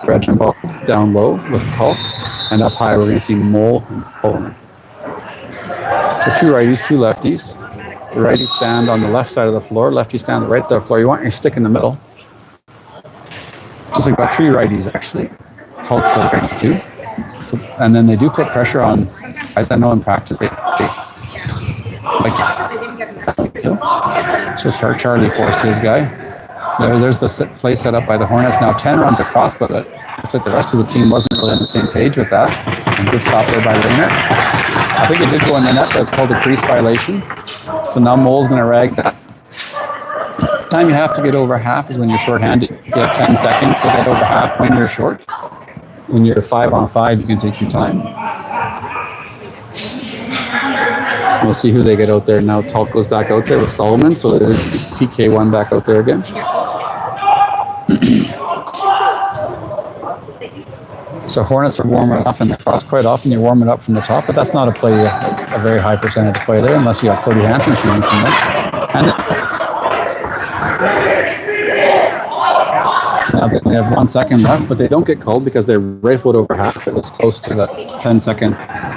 Speaker 1: Reginald down low with Tulk, and up high we're going to see Mole and Solomon. So 2 righties, 2 lefties. The righties stand on the left side of the floor, lefties stand on the right side of the floor. You want your stick in the middle. Just like about 3 righties actually. Tulk's a righty too. So, and then they do put pressure on guys I know in practice. They like to. So Charlie forced his guy. There's the play set up by the Hornets. Now 10 runs across, but it looks like the rest of the team wasn't really on the same page with that. And good stop there by Lehner. I think it did go in the net, but it's called a crease violation. So now Mole's going to rag that. The time you have to get over half is when you're short-handed. If you have 10 seconds to get over half when you're short. When you're 5-on-5, you can take your time. We'll see who they get out there now. Tulk goes back out there with Solomon, so there's PK1 back out there again. So Hornets are warming up in the cross. Quite often you warm it up from the top, but that's not a play, a very high percentage play there, unless you have Cody Hansen shooting from there. And now They have 1 second left, but they don't get called because they rifled over half. It was close to the 10-second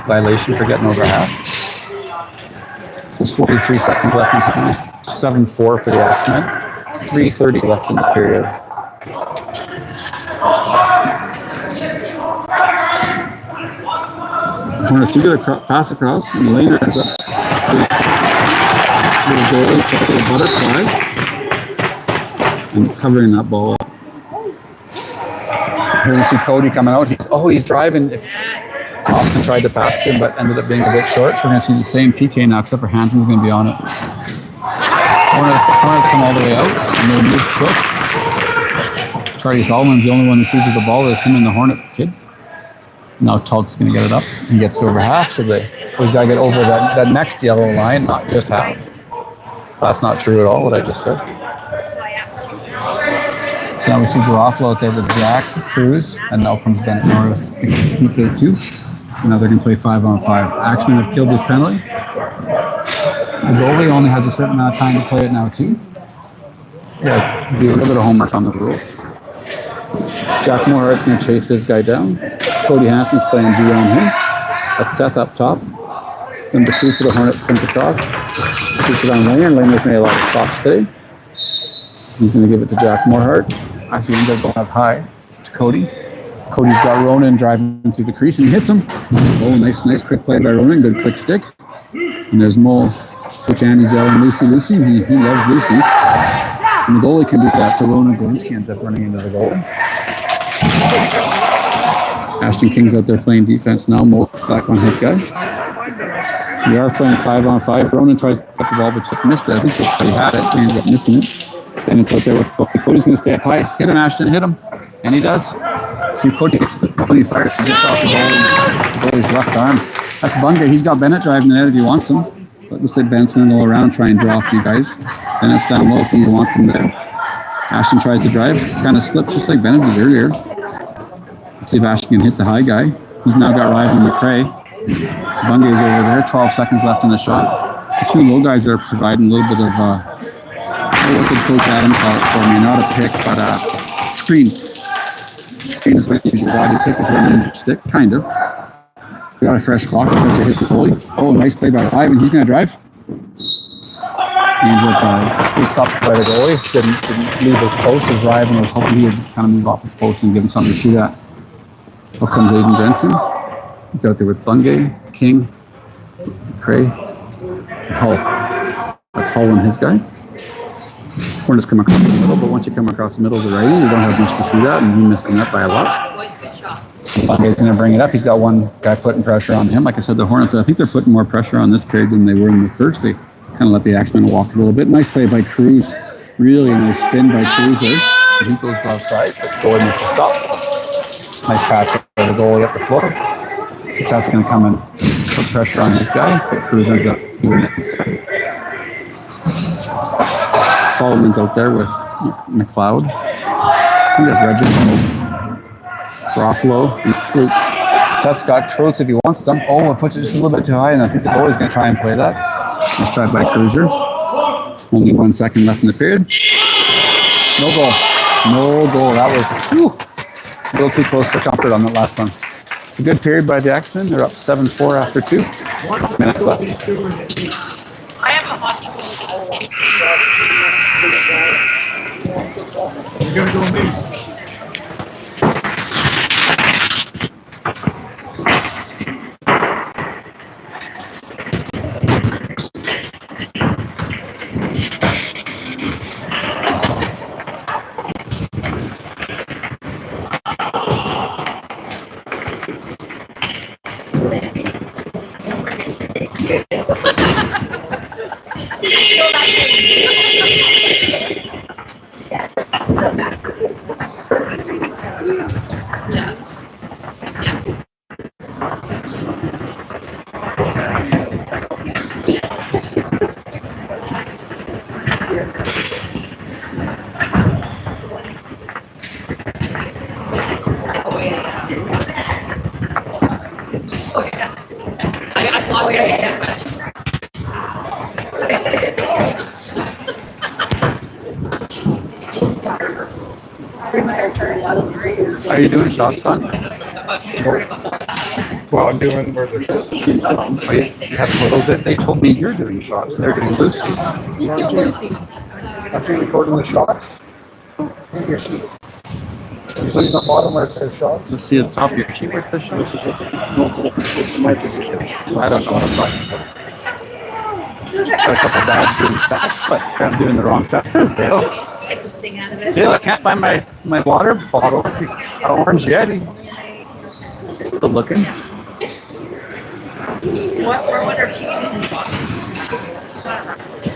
Speaker 1: violation for getting over half. So it's 43 seconds left in the time. 7-4 for the axemen. 3:30 left in the period. Hornets do get a pass across, and the lane ends up. Little goalie, a butterfly, and covering that ball up. Here you see Cody coming out. He's driving. Austin tried to pass to him, but ended up being a bit short. So we're going to see the same PK now, except for Hansen's going to be on it. Hornets come all the way out, and they move quick. Charlie Solomon's the only one who sees where the ball is, him and the Hornet kid. Now Tulk's going to get it up. He gets it over half, so he's got to get over that next yellow line, not just half. That's not true at all, what I just said. So now we see Garofalo out there with Jack, Cruz, and now comes Bennett Norris. PK2. And now they're going to play 5-on-5. Axemen have killed this penalty. The goalie only has a certain amount of time to play it now, too. Yeah, do a little bit of homework on the rules. Jack Moorhart's going to chase this guy down. Cody Hansen's playing D on him. That's Seth up top. Then the two for the Hornets comes across. Keeps it on Laner. Laner's made a lot of stops today. He's going to give it to Jack Moorhart. Actually ends up going up high to Cody. Cody's got Ronan driving through the crease and he hits him. Oh, nice quick play by Ronan. Good quick stick. And there's Mo. Coach Andy's yelling Lucy. He loves Lucy's. And the goalie can do that. So Ronan Galinsky ends up running into the goal. Ashton King's out there playing defense now. Mo back on his guy. We are playing 5-on-5. Ronan tries to get the ball, but just missed it. I think he had it. He ended up missing it. Then it's out there with Cody. Cody's going to stay up high. Hit him, Ashton. Hit him. And he does. See Cody fired just off the ball. Goalie's left arm. That's Bungay. He's got Bennett driving it if he wants him. But looks like Bennett's going to go around, try and draw a few guys. Bennett's down low if he wants him there. Ashton tries to drive. Kind of slips just like Bennett did earlier. Let's see if Ashton can hit the high guy. He's now got Ryvan McRae. Bungay's over there. 12 seconds left in the shot. The two low guys are providing a little bit of what did Coach Adam call it for me? Not a pick, but a screen. Screen is what you use your body pick is when you use your stick, kind of. We got a fresh clock to hit the goalie. Oh, nice play by Ryvan. He's going to drive. He ends up stopped by the goalie. Didn't leave his post as Ryvan was hoping he would kind of move off his post and give him something to shoot at. Up comes Aiden Jensen. He's out there with Bungay, King, Cray, Hull. That's Hull and his guy. Hornets come across the middle, but once you come across the middle of the righty, you don't have much to shoot at, and he missed the net by a lot. Bungay's going to bring it up. He's got one guy putting pressure on him. Like I said, the Hornets, I think they're putting more pressure on this period than they were in the first. They kind of let the Axemen walk a little bit. Nice play by Cruz. Really nice spin by Cruz there. He goes outside, but the goalie makes a stop. Nice pass by the goalie up the floor. Seth's going to come and put pressure on his guy, but Cruz ends up doing it instead. Solomon's out there with McLeod. I think that's Reginald. Garofalo and Klutz. Seth's got Klutz if he wants them. Oh, it puts it just a little bit too high, and I think the goalie's going to try and play that. Nice try by Cruiser. Only 1 second left in the period. No goal. That was a little too close for comfort on that last one. It's a good period by the Axemen. They're up 7-4 after 2 minutes left.
Speaker 3: I have a hockey goal.
Speaker 2: You're going to go me.
Speaker 1: Are you doing shots, Don?
Speaker 2: Well, I'm doing where the shots.
Speaker 1: Oh, you have littles in? They told me you're doing shots. They're doing Lucy's.
Speaker 3: He's doing Lucy's.
Speaker 2: After you recording the shots. Your sheet. You see the bottom where it says shots?
Speaker 1: Let's see the top of your sheet. What's the shots? I'm just kidding. I don't know what I'm talking about. Got a couple dads doing stats, but I'm doing the wrong stats. There's Dale.
Speaker 3: Take the sting out of it.
Speaker 1: Dale, I can't find my water bottle. Orange Yeti. Still looking.
Speaker 3: What are she using?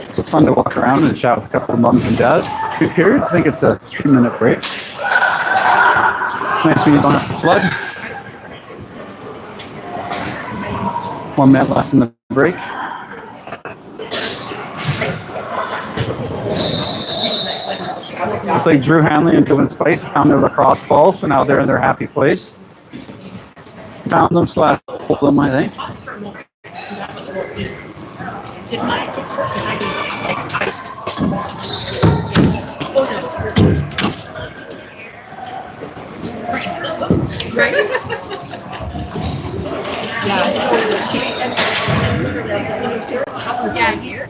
Speaker 1: It's fun to walk around and chat with a couple of moms and dads. 3 periods. I think it's a 3-minute break. It's nice when you don't have to flood. 1 minute left in the break. Looks like Drew Hanley and Dylan Spice found their lacrosse balls, so now they're in their happy place. Found them, /pulled them, I think.
Speaker 3: Right? Yeah, so she yeah, he's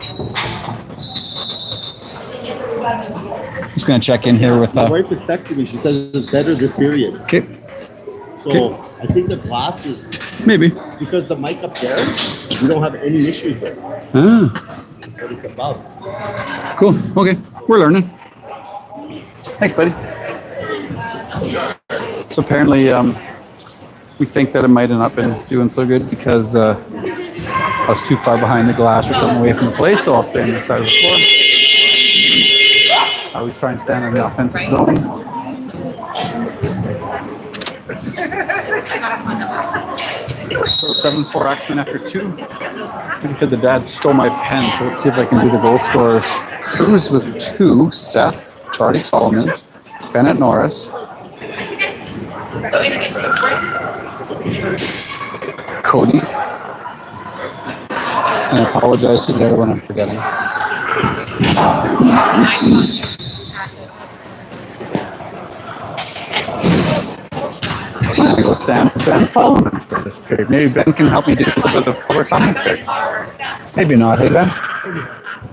Speaker 1: Just gonna check in here with
Speaker 5: My wife is texting me. She says it's better this period.
Speaker 1: Okay,
Speaker 5: So I think the glass is
Speaker 1: maybe.
Speaker 5: because the mic up there, we don't have any issues with.
Speaker 1: Ah,
Speaker 5: But it's above.
Speaker 1: cool. Okay, we're learning. Thanks, buddy. So apparently, we think that it might have not been doing so good because I was too far behind the glass or something away from the play, so I'll stay on this side of the floor. I always try and stand in the offensive zone. So 7-4 axemen after 2. Like I said, the dad stole my pen, so let's see if I can do the goal scorers. Cruz with 2, Seth, Charlie Solomon, Bennett Norris,
Speaker 3: so anyway, so
Speaker 1: Cody, and I apologize to the other one I'm forgetting. I'm gonna go stand for Ben Solomon for this period. Maybe Ben can help me do a little bit of color commentary. Maybe not, hey Ben?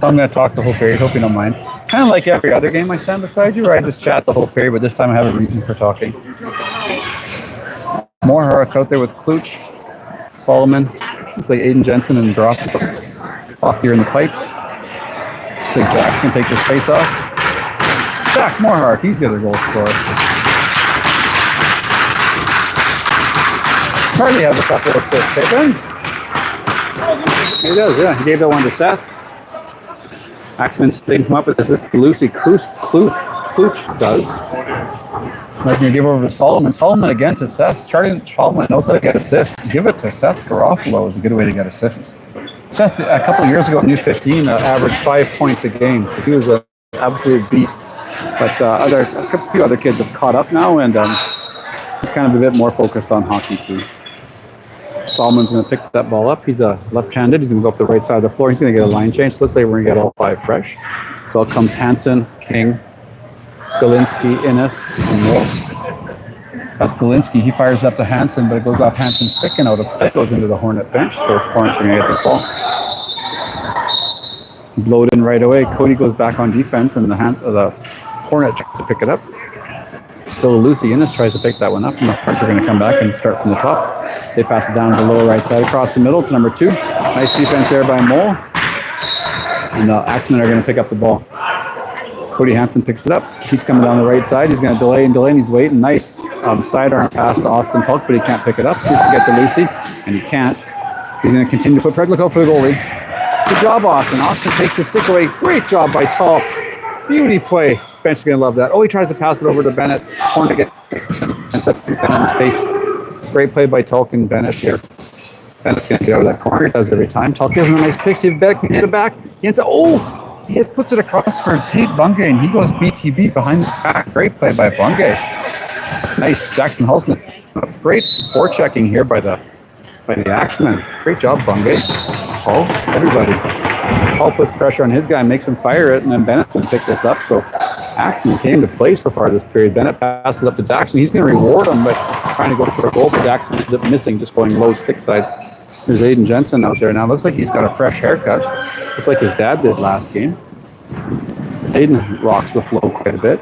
Speaker 1: I'm gonna talk the whole period, hope you don't mind. Kind of like every other game I stand beside you, where I just chat the whole period, but this time I have a reason for talking. More hearts out there with Kluch, Solomon, looks like Aiden Jensen and Groff off here in the pipes. Looks like Jack's gonna take this face off. Jack Moorhart, he's the other goal scorer. Charlie has a couple of assists, hey Ben? He does, yeah. He gave that one to Seth. Axeman's didn't come up with this. This is Lucy Kluch does. I was going to give over to Solomon. Solomon again to Seth. Charlie Solomon knows how to get assists. Give it to Seth Garofalo is a good way to get assists. Seth, a couple of years ago in U17, averaged 5 points a game. So he was an absolute beast. But a few other kids have caught up now, and he's kind of a bit more focused on hockey too. Solomon's going to pick that ball up. He's left-handed. He's going to go up the right side of the floor. He's going to get a line change. So looks like we're going to get all 5 fresh. So out comes Hansen, King, Galinsky, Innes, and Moore. That's Galinsky. He fires up to Hansen, but it goes off Hansen's stick and out of play. It goes into the Hornet bench. So Hornets are going to get the ball. Blowed in right away. Cody goes back on defense, and the Hornet tries to pick it up. Still Lucy. Innes tries to pick that one up, and the Hornets are going to come back and start from the top. They pass it down to the lower right side across the middle to number 2. Nice defense there by Mole. And the Axemen are going to pick up the ball. Cody Hansen picks it up. He's coming down the right side. He's going to delay, and he's waiting. Nice sidearm pass to Austin Tulk, but he can't pick it up. See if he can get to Lucy, and he can't. He's going to continue to put pressure. Look out for the goalie. Good job, Austin. Austin takes the stick away. Great job by Tulk. Beauty play. Bench is going to love that. Oh, he tries to pass it over to Bennett. Hornet ends up Bennett in the face. Great play by Tulk and Bennett here. Bennett's going to get out of that corner. He does every time. Tulk gives him a nice pick. See if Bennett can hit it back. He puts it across for Tate Bungay, and he goes BTB behind the back. Great play by Bungay. Nice. Jackson Hulsman. Great forechecking here by the Axemen. Great job, Bungay. Hull, everybody. Hull puts pressure on his guy, makes him fire it, and then Bennett can pick this up. So Axemen came to play so far this period. Bennett passes up to Daxon. He's going to reward him, but trying to go for a goal, but Daxon ends up missing, just going low stick side. There's Aiden Jensen out there now. Looks like he's got a fresh haircut. Looks like his dad did last game. Aiden rocks the flow quite a bit.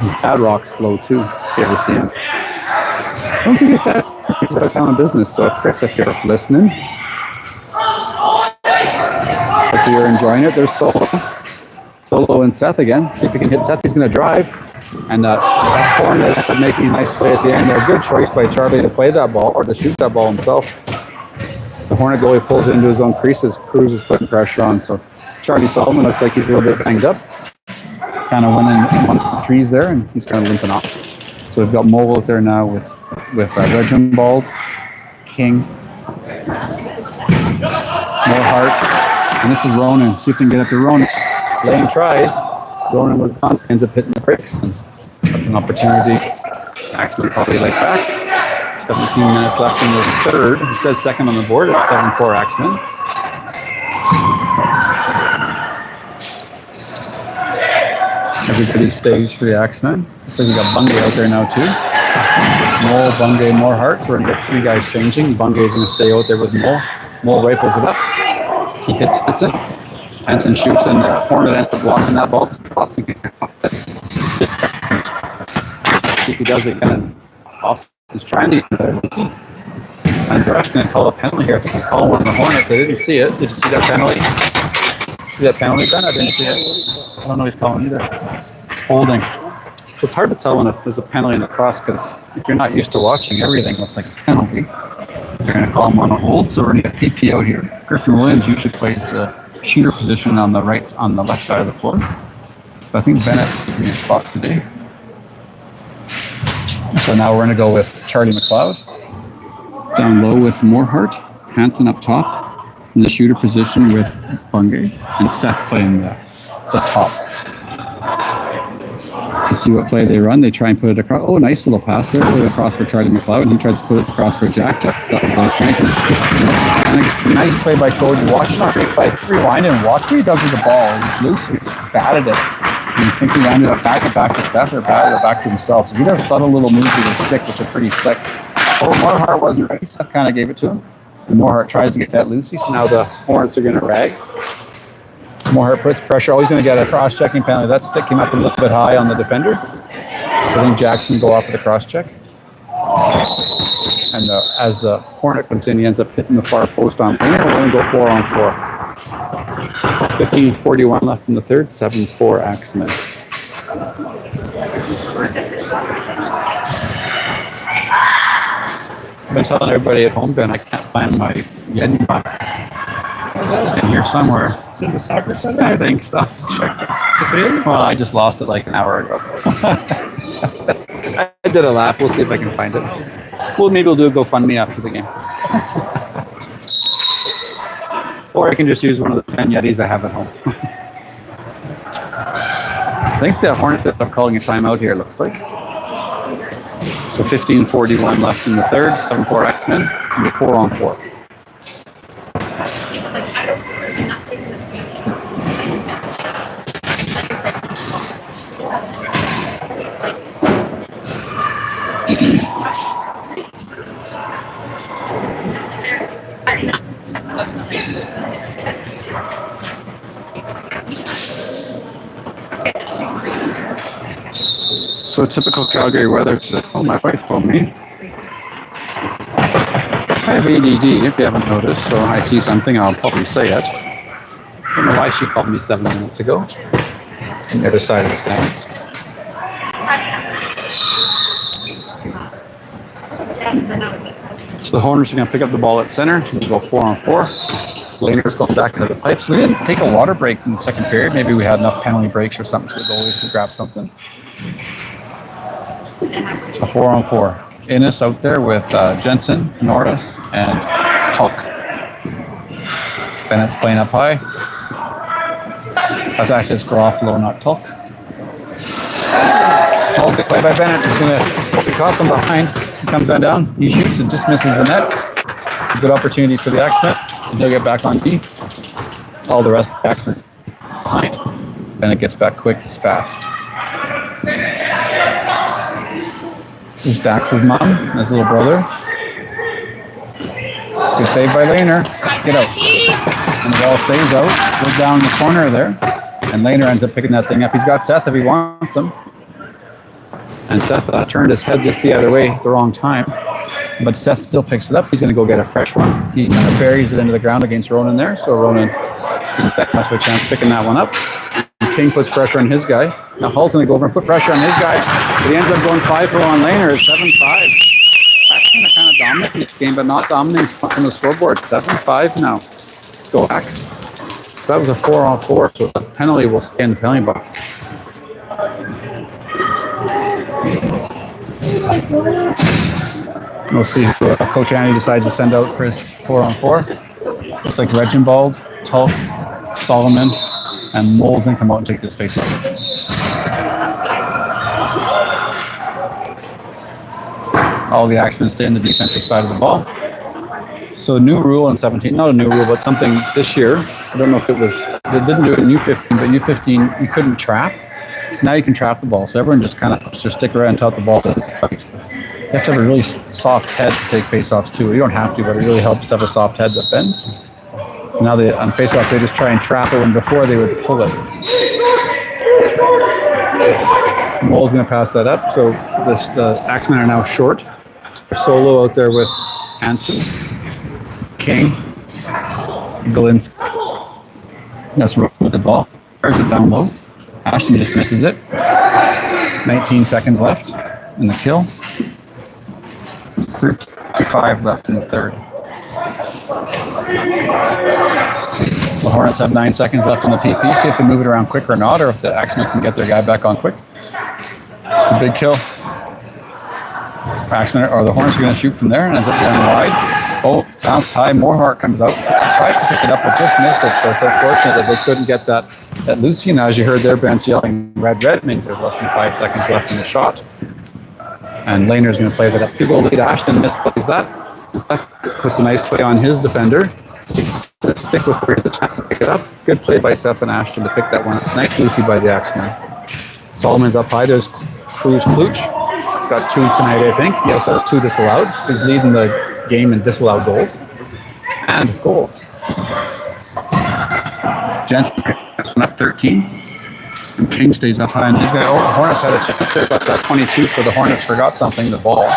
Speaker 1: His dad rocks flow too, if you ever see him. I don't think his dad's out of town on business, so Chris, if you're listening, if you're enjoying it, there's Solo and Seth again. See if he can hit Seth. He's going to drive. And that Hornet could make a nice play at the end. A good choice by Charlie to play that ball or to shoot that ball himself. The Hornet goalie pulls it into his own creases. Cruz is putting pressure on. So Charlie Solomon looks like he's a little bit banged up. Kind of went in amongst the trees there, and he's kind of limping off. So we've got Mole out there now with Reginbald, King, Moorhart, and this is Ronan. See if we can get up to Ronan. Lane tries. Ronan was gone. Ends up hitting the bricks, and that's an opportunity. Axemen probably like back. 17 minutes left in this third. He says second on the board at 7-4 Axemen. Everybody stays for the Axemen. Looks like we got Bungay out there now too. Mole, Bungay, Moorhart. So we're gonna get three guys changing. Bungay's gonna stay out there with Mole. Mole rifles it up. He hits Henson. Henson shoots, and the Hornet ends up blocking that ball. If he does it again, Austin's trying to get there. And they're actually going to call a penalty here. I think he's calling one of the Hornets. I didn't see it. Did you see that penalty? See that penalty, Ben? I didn't see it. I don't know he's calling either. Holding. So it's hard to tell when there's a penalty in the cross, because if you're not used to watching, everything looks like a penalty. They're going to call him on a hold, so we're going to get PP out here. Griffin Williams usually plays the shooter position on the left side of the floor. But I think Bennett's taking his spot today. So now we're going to go with Charlie McLeod. Down low with Moorhart. Hanson up top. In the shooter position with Bungay. And Seth playing the top. To see what play they run, they try and put it across. Oh, nice little pass there. Put it across for Charlie McLeod. And he tries to put it across for Jack. Nice play by Cody. Watch it on replay. Rewind and watch what he does with the ball. He's loose. He just batted it. And you think he landed up back to Seth or batted it back to himself. So he does subtle little moves with his stick, which are pretty slick. Oh, Moorhart wasn't ready. Seth kind of gave it to him. And Moorhart tries to get that loosey. So now the Hornets are going to rag. Moorhart puts pressure. Oh, he's going to get a cross-checking penalty. That stick came up a little bit high on the defender. I think Jackson go off with a cross-check. And as the Hornet comes in, he ends up hitting the far post on winger. We're going to go 4-on-4. 15:41 left in the third. 7-4 Axemen. I've been telling everybody at home, Ben, I can't find my Yeti bar. It's in here somewhere.
Speaker 2: It's in the soccer center.
Speaker 1: I think so. Well, I just lost it like an hour ago. I did a lap. We'll see if I can find it. Well, maybe we'll do a GoFundMe after the game. Or I can just use one of the 10 Yetis I have at home. I think the Hornets are calling a timeout here, looks like. So 15:41 left in the third. 7-4 Axemen. It's going to be 4-on-4. So typical Calgary weather today. Oh, my wife phoned me. I have ADD, if you haven't noticed, so when I see something, I'll probably say it. I don't know why she called me 7 minutes ago from the other side of the stands. So the Hornets are going to pick up the ball at center. We'll go 4-on-4. Laner's going back into the pipes. We didn't take a water break in the second period. Maybe we had enough penalty breaks or something so the goalies could grab something. A 4-on-4. Innes out there with Jensen, Norris, and Tulk. Bennett's playing up high. That's actually it's Garofalo, not Tulk. Tulk played by Bennett. He's going to be caught from behind. He comes down. He shoots and just misses the net. A good opportunity for the Axemen. And he'll get back on D. All the rest of the Axemen behind. Bennett gets back quick. He's fast. There's Dax's mom, his little brother. Good save by Lehner. Get out. And the ball stays out. Goes down in the corner there. And Lehner ends up picking that thing up. He's got Seth if he wants him. And Seth turned his head just the other way at the wrong time. But Seth still picks it up. He's going to go get a fresh one. He kind of buries it into the ground against Ronan there. So Ronan didn't have much of a chance picking that one up. And King puts pressure on his guy. Now Hull's going to go over and put pressure on his guy. But he ends up going 5-0 on Lehner. 7-5. That's kind of dominant in this game, but not dominating on the scoreboard. 7-5 now. Go Axe. So that was a 4-on-4. So the penalty will stay in the penalty box. We'll see who Coach Andy decides to send out for his 4-on-4. Looks like Reginbald, Tulk, Solomon, and Moles can come out and take this face off. All the axemen stay on the defensive side of the ball. So new rule in 17, not a new rule, but something this year. I don't know if it was, they didn't do it in U15, but U15 you couldn't trap. So now you can trap the ball. So everyone just kind of puts their stick around and top the ball to fight. You have to have a really soft head to take face-offs too. You don't have to, but it really helps to have a soft head that bends. So now they, on face-offs, they just try and trap it when before they would pull it. Mole's going to pass that up. So the axemen are now short. Solo out there with Hansen, King, Galinsky. That's with the ball. There's it down low. Ashton just misses it. 19 seconds left in the kill. 35 left in the third. So the Hornets have 9 seconds left in the PP. See if they move it around quick or not, or if the axemen can get their guy back on quick. It's a big kill. Axemen or the Hornets are going to shoot from there and ends up going wide. Oh, bounced high. Morehart comes out. Tries to pick it up, but just missed it. So it's unfortunate that they couldn't get that Lucy. And as you heard their bench yelling, red, red, means there's less than 5 seconds left in the shot. And Lehner's going to play that up. Big old lead. Ashton misplays that. Seth puts a nice play on his defender. Stick with where the chance to pick it up. Good play by Seth and Ashton to pick that one up. Nice Lucy by the Axemen. Solomon's up high. There's Cruz Kluch. He's got 2 tonight, I think. He also has 2 disallowed. So he's leading the game in disallowed goals. And goals. Jensen's one up 13. And King stays up high, and he's going to, the Hornets had a chance there, but that 22 for the Hornets forgot something, the ball. 2-4,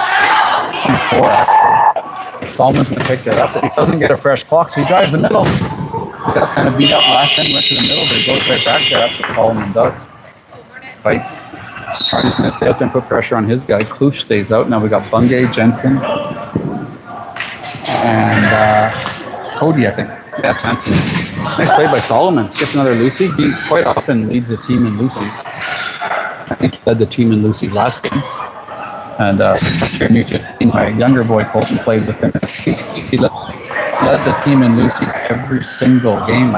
Speaker 1: actually. Solomon's going to pick that up, but he doesn't get a fresh clock, so he drives the middle. He got kind of beat up last time, went to the middle, but he goes right back there. That's what Solomon does. Fights. Charlie's going to stay out there and put pressure on his guy. Kluch stays out. Now we got Bungay, Jensen, and Cody, I think. Yeah, it's Hansen. Nice play by Solomon. Gets another Lucy. He quite often leads the team in Lucy's. I think he led the team in Lucy's last game. And here in U15, my younger boy Colton played with him. He led the team in Lucy's every single game.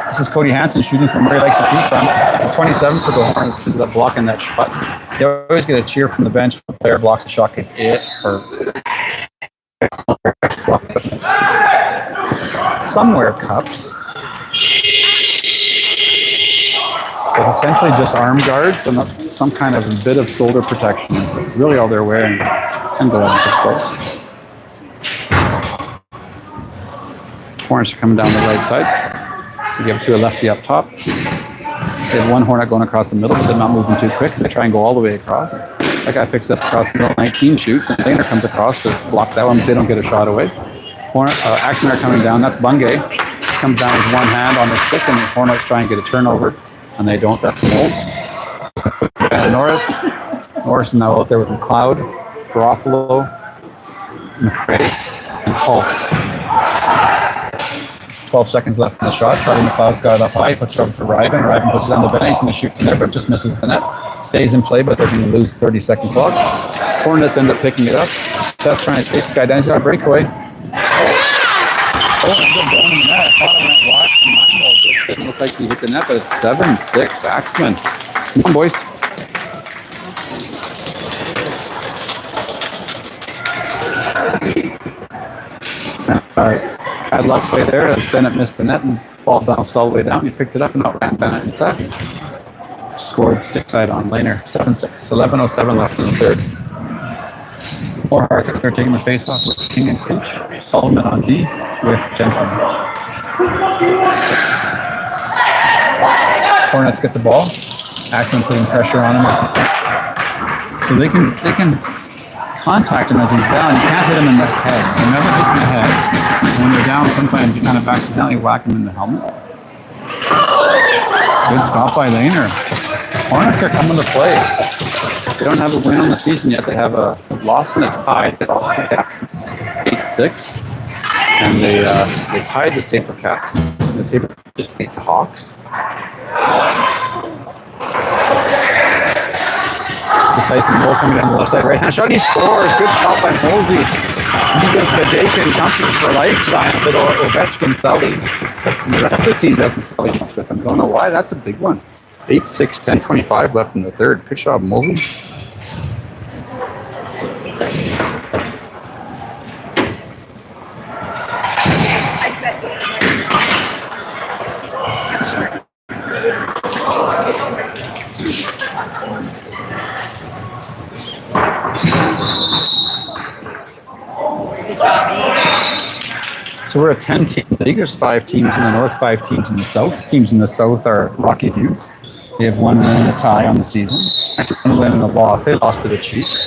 Speaker 1: This is Cody Hansen shooting from where he likes to shoot from. The 27 for the Hornets is blocking that shot. You always get a cheer from the bench when the player blocks the shot because it hurts. Somewhere cups. It's essentially just arm guards and some kind of bit of shoulder protection. It's really all they're wearing. And gloves, of course. Hornets are coming down the right side. We give it to a lefty up top. They have one Hornet going across the middle, but they're not moving too quick. They try and go all the way across. That guy picks up across the middle, 19 shoots, and Lehner comes across to block that one, but they don't get a shot away. Axemen are coming down. That's Bungay. Comes down with one hand on the stick, and the Hornets try and get a turnover, and they don't. That's the goal. And Norris is now out there with McLeod, Garofalo, McRae, and Hull. 12 seconds left in the shot. Charlie McLeod's got it up high, puts it over for Ryven. Ryven puts it on the bench. He's going to shoot from there, but just misses the net. Stays in play, but they're going to lose the 30-second clock. Hornets end up picking it up. Seth's trying to chase the guy down. He's got a breakaway. Oh, ends up going in the net. I thought it went wide. It didn't look like he hit the net, but it's 7-6. Axemen. Come on, boys. Had luck play there as Bennett missed the net and ball bounced all the way down. He picked it up and outran Bennett and Seth. scored stick side on Laner. 7-6. 11:07 left in the third. More Hearts are taking the face off with King and Cooch. Solomon on D with Jensen. Hornets get the ball. Axemen putting pressure on him. So they can contact him as he's down. You can't hit him in the head. You never hit him in the head. And when you're down, sometimes you kind of accidentally whack him in the helmet. Good stop by Laner. Hornets are coming to play. They don't have a win on the season yet. They have a loss and a tie. They lost to Axemen 8-6. And they tied the Sabercats. The Sabercats just beat the Hawks. This is Tyson Moore coming down the left side, right hand shot. He scores. Good shot by Mosey. He gets the Jason counting for life sign, but Ovechkin Sully. The rest of the team doesn't Sully much with him. Don't know why. That's a big one. 8-6, 10-25 left in the third. Good shot, Mosey. So we're a 10 team league. There's 5 teams in the north, 5 teams in the south. Teams in the south are Rocky View. They have 1 win and a tie on the season. Actually, 1 win and a loss. They lost to the Chiefs.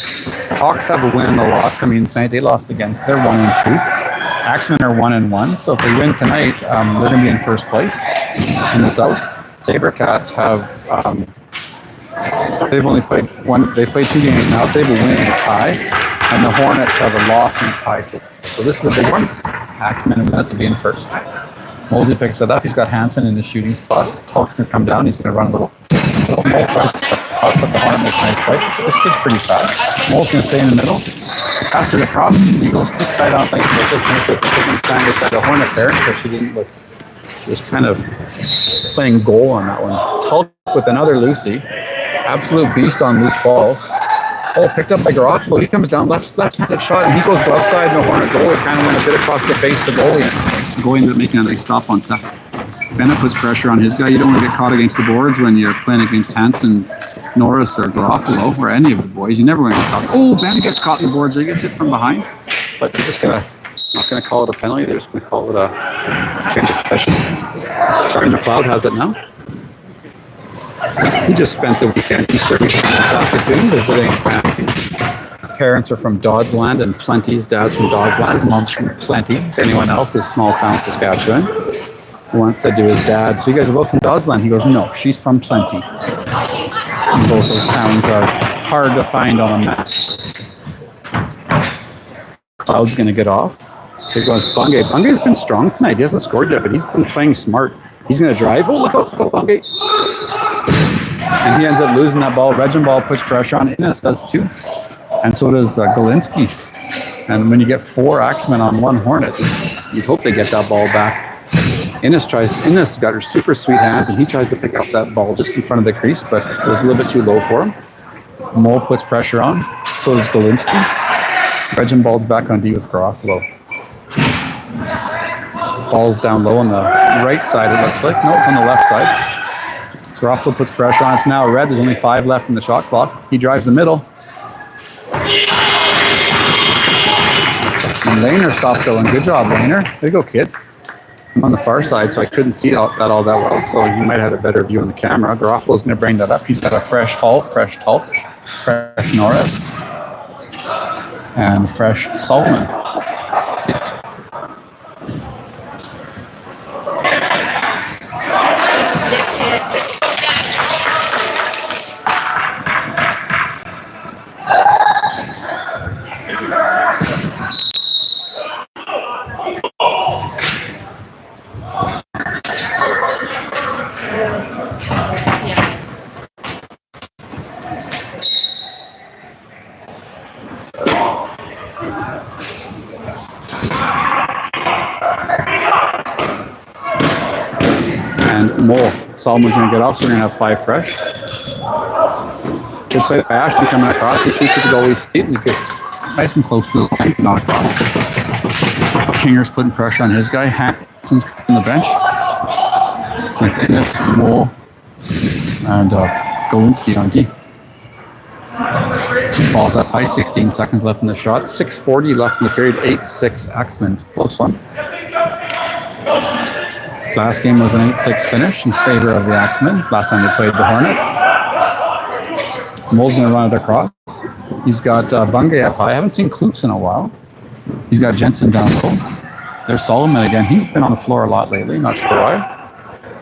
Speaker 1: Hawks have a win and a loss coming in tonight. They lost against. They're 1-2. Axemen are 1-1. So if they win tonight, they're going to be in first place in the south. Sabercats have. They've only played one. They played 2 games now. They have a win and a tie, and the Hornets have a loss and a tie. So this is a big one. Axemen and Minutes will be in first. Mosey picks it up. He's got Hansen in the shooting spot. Talks to come down. He's going to run a little Mole tries to toss, but the Hornet makes a nice play. This kid's pretty fast. Mole's going to stay in the middle. Pass it across. He goes kick side on. Like just misses. Trying to set the Hornet there because she didn't look. She was kind of playing goal on that one. Tulk with another Lucy. Absolute beast on loose balls. Oh, picked up by Garofalo. He comes down left-handed shot, and he goes glove side. No Hornet goal. It kind of went a bit across the face of the goalie. And going to making a nice stop on second. Bennett puts pressure on his guy. You don't want to get caught against the boards when you're playing against Hansen, Norris, or Garofalo, or any of the boys. You never want to get caught. Oh, Bennett gets caught in the boards. Or he gets hit from behind. But they're just not going to call it a penalty. They're just going to call it a change of possession. Sorry, McLeod has it now. He just spent the weekend, Easter weekend in Saskatoon visiting family. His parents are from Doddsland and Plenty. His dad's from Doddsland. His mom's from Plenty. If anyone else is small town Saskatchewan. Once said to his dad, "So you guys are both from Doddsland?" He goes, "No, she's from Plenty." And both those towns are hard to find on a map. Cloud's going to get off. Here goes Bungay. Bungay's been strong tonight. He hasn't scored yet, but he's been playing smart. He's going to drive. Oh, look out, Bungay. And he ends up losing that ball. Regenball puts pressure on. Innes does too. And so does Galinsky. And when you get 4 Axemen on 1 Hornet, you hope they get that ball back. Innes got her super sweet hands, and he tries to pick up that ball just in front of the crease, but it was a little bit too low for him. Mole puts pressure on. So does Galinsky. Regenball's back on D with Garofalo. Ball's down low on the right side, it looks like. No, it's on the left side. Garofalo puts pressure on. It's now red. There's only 5 left in the shot clock. He drives the middle. And Laner stops going. Good job, Laner. There you go, kid. I'm on the far side, so I couldn't see that all that well, so you might have had a better view on the camera. Garofalo's going to bring that up. He's got a fresh Hull, fresh Tulk, fresh Norris, and fresh Solomon. Mole. Solomon's going to get off, so we're going to have 5 fresh. Good play by Ashton coming across. He shoots at the goalie's feet and he gets nice and close to the line, not across. Kinger's putting pressure on his guy. Hansen's on the bench with Innes, Mole, and Galinsky on D. Ball's up high, 16 seconds left in the shot. 6:40 left in the period, 8-6 Axemen. Close one. Last game was an 8-6 finish in favor of the Axemen. Last time they played the Hornets. Mole's going to run it across. He's got Bungay up high. I haven't seen Klutz in a while. He's got Jensen down low. There's Solomon again. He's been on the floor a lot lately. Not sure why.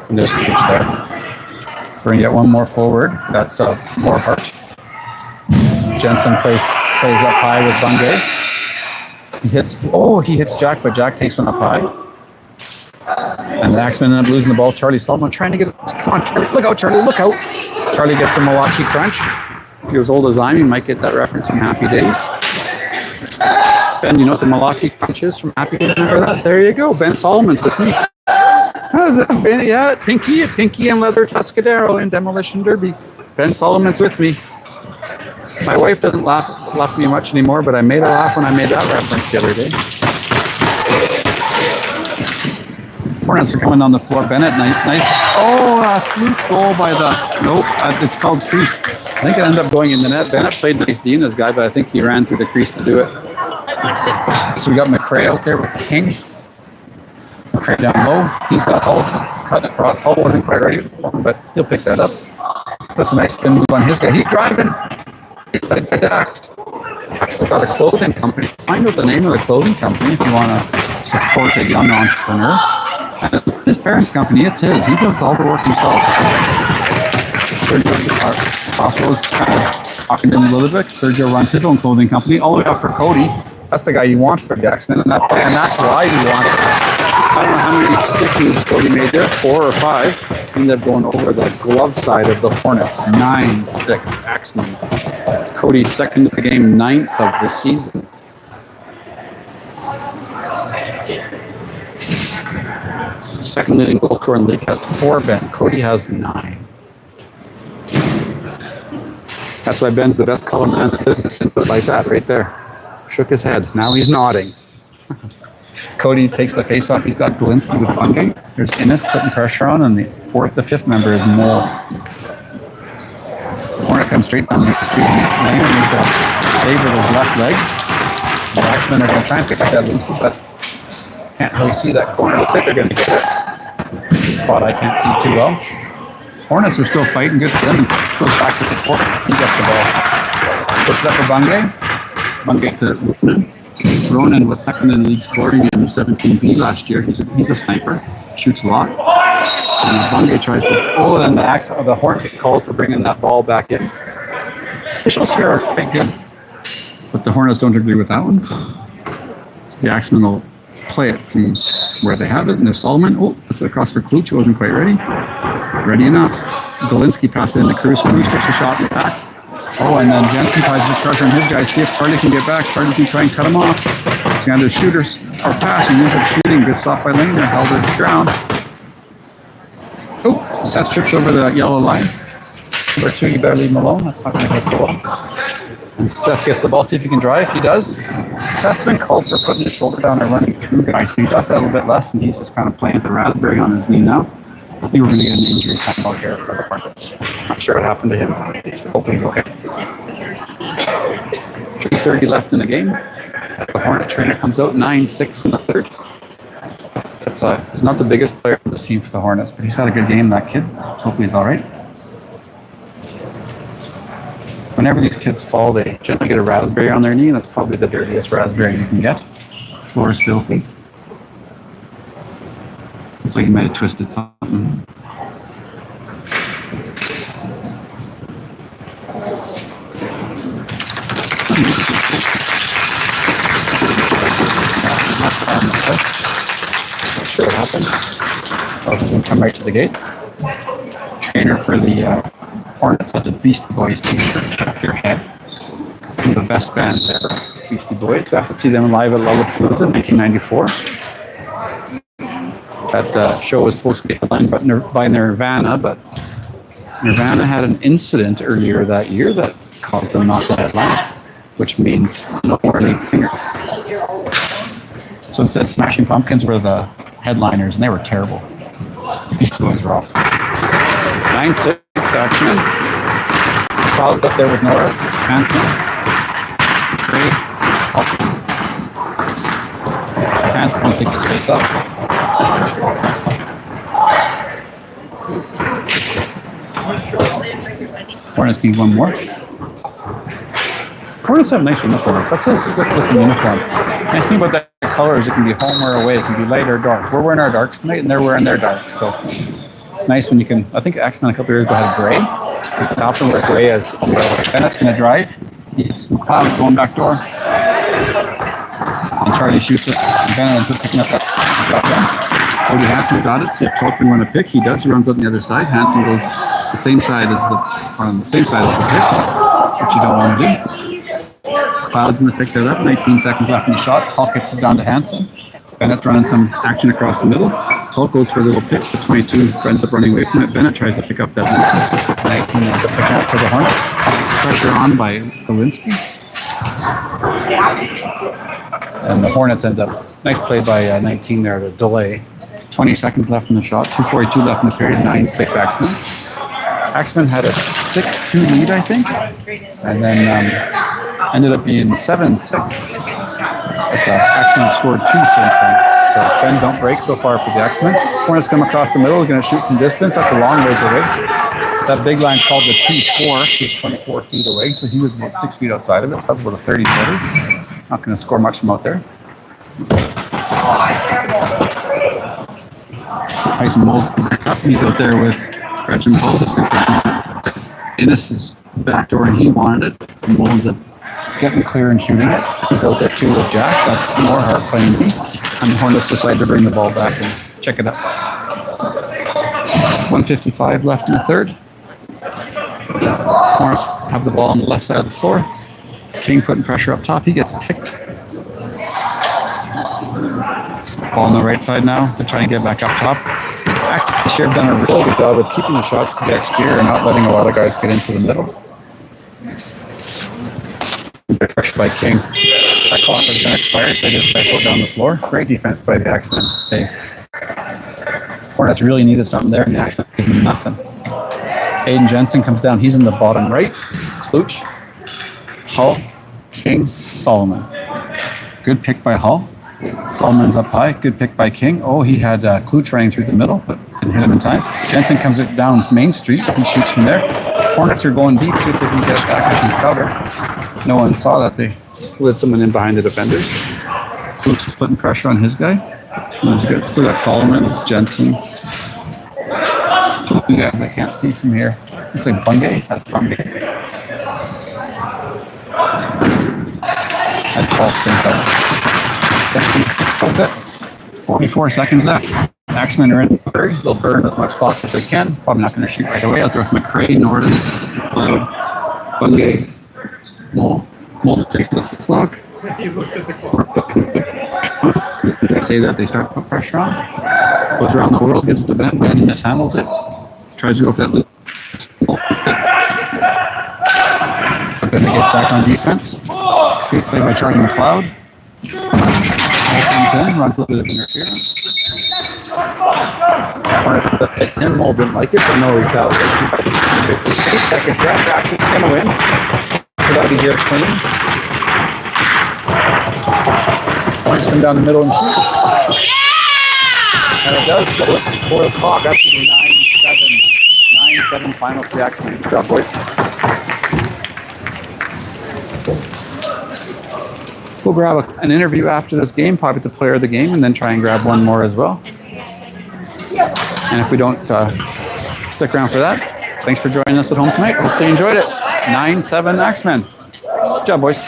Speaker 1: And there's Klutz there. So we're going to get one more forward. That's more Hart. Jensen plays up high with Bungay. He hits Jack, but Jack takes one up high. And the Axemen end up losing the ball. Charlie Solomon trying to get it. Come on, Charlie. Look out, Charlie. Look out. Charlie gets the Malachi crunch. If you're as old as I'm, you might get that reference from Happy Days. Ben, you know what the Malachi crunch is from Happy Days? Remember that? There you go. Ben Solomon's with me. How's that, Ben? Yeah, Pinky and Leather Tuscadero in Demolition Derby. Ben Solomon's with me. My wife doesn't laugh at me much anymore, but I made her laugh when I made that reference the other day. Hornets are coming on the floor. Bennett, nice. Fluke goal by it's called crease. I think it ended up going in the net. Bennett played nice D in this guy, but I think he ran through the crease to do it. So we got McRae out there with King. McRae down low. He's got Hull cutting across. Hull wasn't quite ready for him, but he'll pick that up. That's a nice spin move on his guy. He's driving. Axe has got a clothing company. Find out the name of the clothing company if you want to support a young entrepreneur. And his parents' company, it's his. He does all the work himself. Sergio's kind of talking to him a little bit. Sergio runs his own clothing company all the way up for Cody. That's the guy you want for the Axemen, and that's why you want it. I don't know how many stick moves Cody made there, 4 or 5. He ended up going over the glove side of the Hornet. 9-6 Axemen. It's Cody's second of the game, 9th of the season. Second leading goal scorer in the league has 4, Ben. Cody has 9. That's why Ben's the best color man in the business. And put like that right there. Shook his head. Now he's nodding. Cody takes the face off. He's got Galinsky with Bungay. There's Innes putting pressure on, and the 5th member is Mole. Hornet comes straight down the street. Langer makes a save with his left leg. The Axemen are going to try and pick up that loose, but can't really see that corner. Looks like they're going to get it. It's a spot I can't see too well. Hornets are still fighting. Good for them. And goes back to support. He gets the ball. Puts it up for Bungay. Bungay to Ronan. Ronan was second in the league scoring in U17 A last year. He's a sniper. Shoots a lot. And Bungay tries to... then the Hornets get called for bringing that ball back in. Officials here are quite good. But the Hornets don't agree with that one. The Axemen will play it from where they have it, and there's Solomon. Puts it across for Klutch, who wasn't quite ready. Ready enough. Galinsky passes in the Cruz. Cruz takes a shot in the back. And then Jensen tries to charge on his guys. See if Charlie can get back. Charlie can try and cut him off. He's got the shooters are passing. He ends up shooting. Good stop by Langer. Held his ground. Seth trips over the yellow line. Number 2, you better leave him alone. That's not going to go so well. And Seth gets the ball. See if he can drive. He does. Seth's been called for putting his shoulder down and running through guys. So he does that a little bit less, and he's just kind of playing the raspberry on his knee now. I think we're going to get an injury timeout here for the Hornets. Not sure what happened to him. Hopefully he's okay. 3:30 left in the game. As the Hornet trainer comes out, 9-6 in the third. He's not the biggest player on the team for the Hornets, but he's had a good game, that kid. Hopefully he's all right. Whenever these kids fall, they generally get a raspberry on their knee, and that's probably the dirtiest raspberry you can get. The floor is filthy. Looks like he might have twisted something. Not sure what happened. It doesn't come right to the gate. Trainer for the Hornets has a Beastie Boys t-shirt. Check your head. One of the best bands ever. Beastie Boys. Got to see them live at Lollapalooza in 1994. That show was supposed to be headlined by Nirvana, but Nirvana had an incident earlier that year that caused them not to headline, which means no more lead singer. So instead, Smashing Pumpkins were the headliners, and they were terrible. Beastie Boys were awesome. 9-6 Axemen. Cloud up there with Norris. Hanson. Great. Hanson will take the space up. Hornets need one more. Hornets have nice uniforms. That's a slick looking uniform. Nice thing about that color is it can be home or away. It can be light or dark. We're wearing our darks tonight and they're wearing their darks. So it's nice when you can, I think Axemen a couple years ago had gray. You often wear gray as Bennett's going to drive. It's McLeod going back door. And Charlie shoots it. And Bennett ends up picking up that. Cody Hanson got it. See if Tolkien want to pick. He does. He runs on the other side. Hanson goes the same side as the pick, which you don't want to do. Cloud's going to pick that up. 19 seconds left in the shot. Paul kicks it down to Hanson. Bennett running some action across the middle. Tolk goes for a little pitch, but 22 ends up running away from it. Bennett tries to pick up that 19 ends up picking up for the Hornets. Pressure on by Belinsky. And the Hornets end up, nice play by 19 there to delay. 20 seconds left in the shot. 2:42 left in the period. 9-6 Axemen. Axemen had a 6-2 lead, I think. And then ended up being 7-6. But Axemen scored 2 since then. So Ben don't break so far for the Axemen. Hornets come across the middle, going to shoot from distance. That's a long ways away. That big line called the T4. He's 24 feet away, so he was about 6 feet outside of it. So that's about a 30-footer. Not going to score much from out there. Tyson Moles, he's out there with Gretchen Paul. Innes is back door and he wanted it. And Moles up getting clear and shooting it. He's out there too with Jack. That's Moorhart playing D. And the Hornets decide to bring the ball back and check it up. 1:55 left in the third. Hornets have the ball on the left side of the floor. King putting pressure up top. He gets picked. Ball on the right side now to try and get back up top. Actually, should have done a really good job of keeping the shots to the exterior and not letting a lot of guys get into the middle. Pressure by King. That clock is going to expire, so they just play foot down the floor. Great defense by the Axemen. Hornets really needed something there, and the Axemen gave them nothing. Aiden Jensen comes down. He's in the bottom right. Kluch, Hull, King, Solomon. Good pick by Hull. Solomon's up high. Good pick by King. Oh, he had Kluch running through the middle, but didn't hit him in time. Jensen comes it down Main Street. He shoots from there. Hornets are going deep, see if they can get it back up and cover. No one saw that. They slid someone in behind the defenders. Kluch is putting pressure on his guy. Still got Solomon, Jensen. Two guys I can't see from here. Looks like Bungay. That's Bungay. That Paul things up. 44 seconds left. Axemen are in a hurry. They'll burn as much clock as they can. Probably not going to shoot right away. I'll throw with McRae, Norton, Cloud, Bungay, Mole to take the clock. They say that they start to put pressure on. Goes around the world, gives it to Ben. Ben mishandles it. Tries to go for that loop. But then he gets back on defense. Great play by Charlie McLeod. Comes in, runs a little bit of interference. Mole didn't like it, but no retaliation. 8 seconds left. Actually, going to win. So that'll be here clean. Points them down the middle and shoot. And it does go 4 o'clock. That's going to be 9-7 final for the Axemen. Good job, boys. We'll grab an interview after this game, probably the player of the game, and then try and grab one more as well. And if we don't stick around for that, thanks for joining us at home tonight. Hopefully you enjoyed it. 9-7 Axemen. Good job, boys.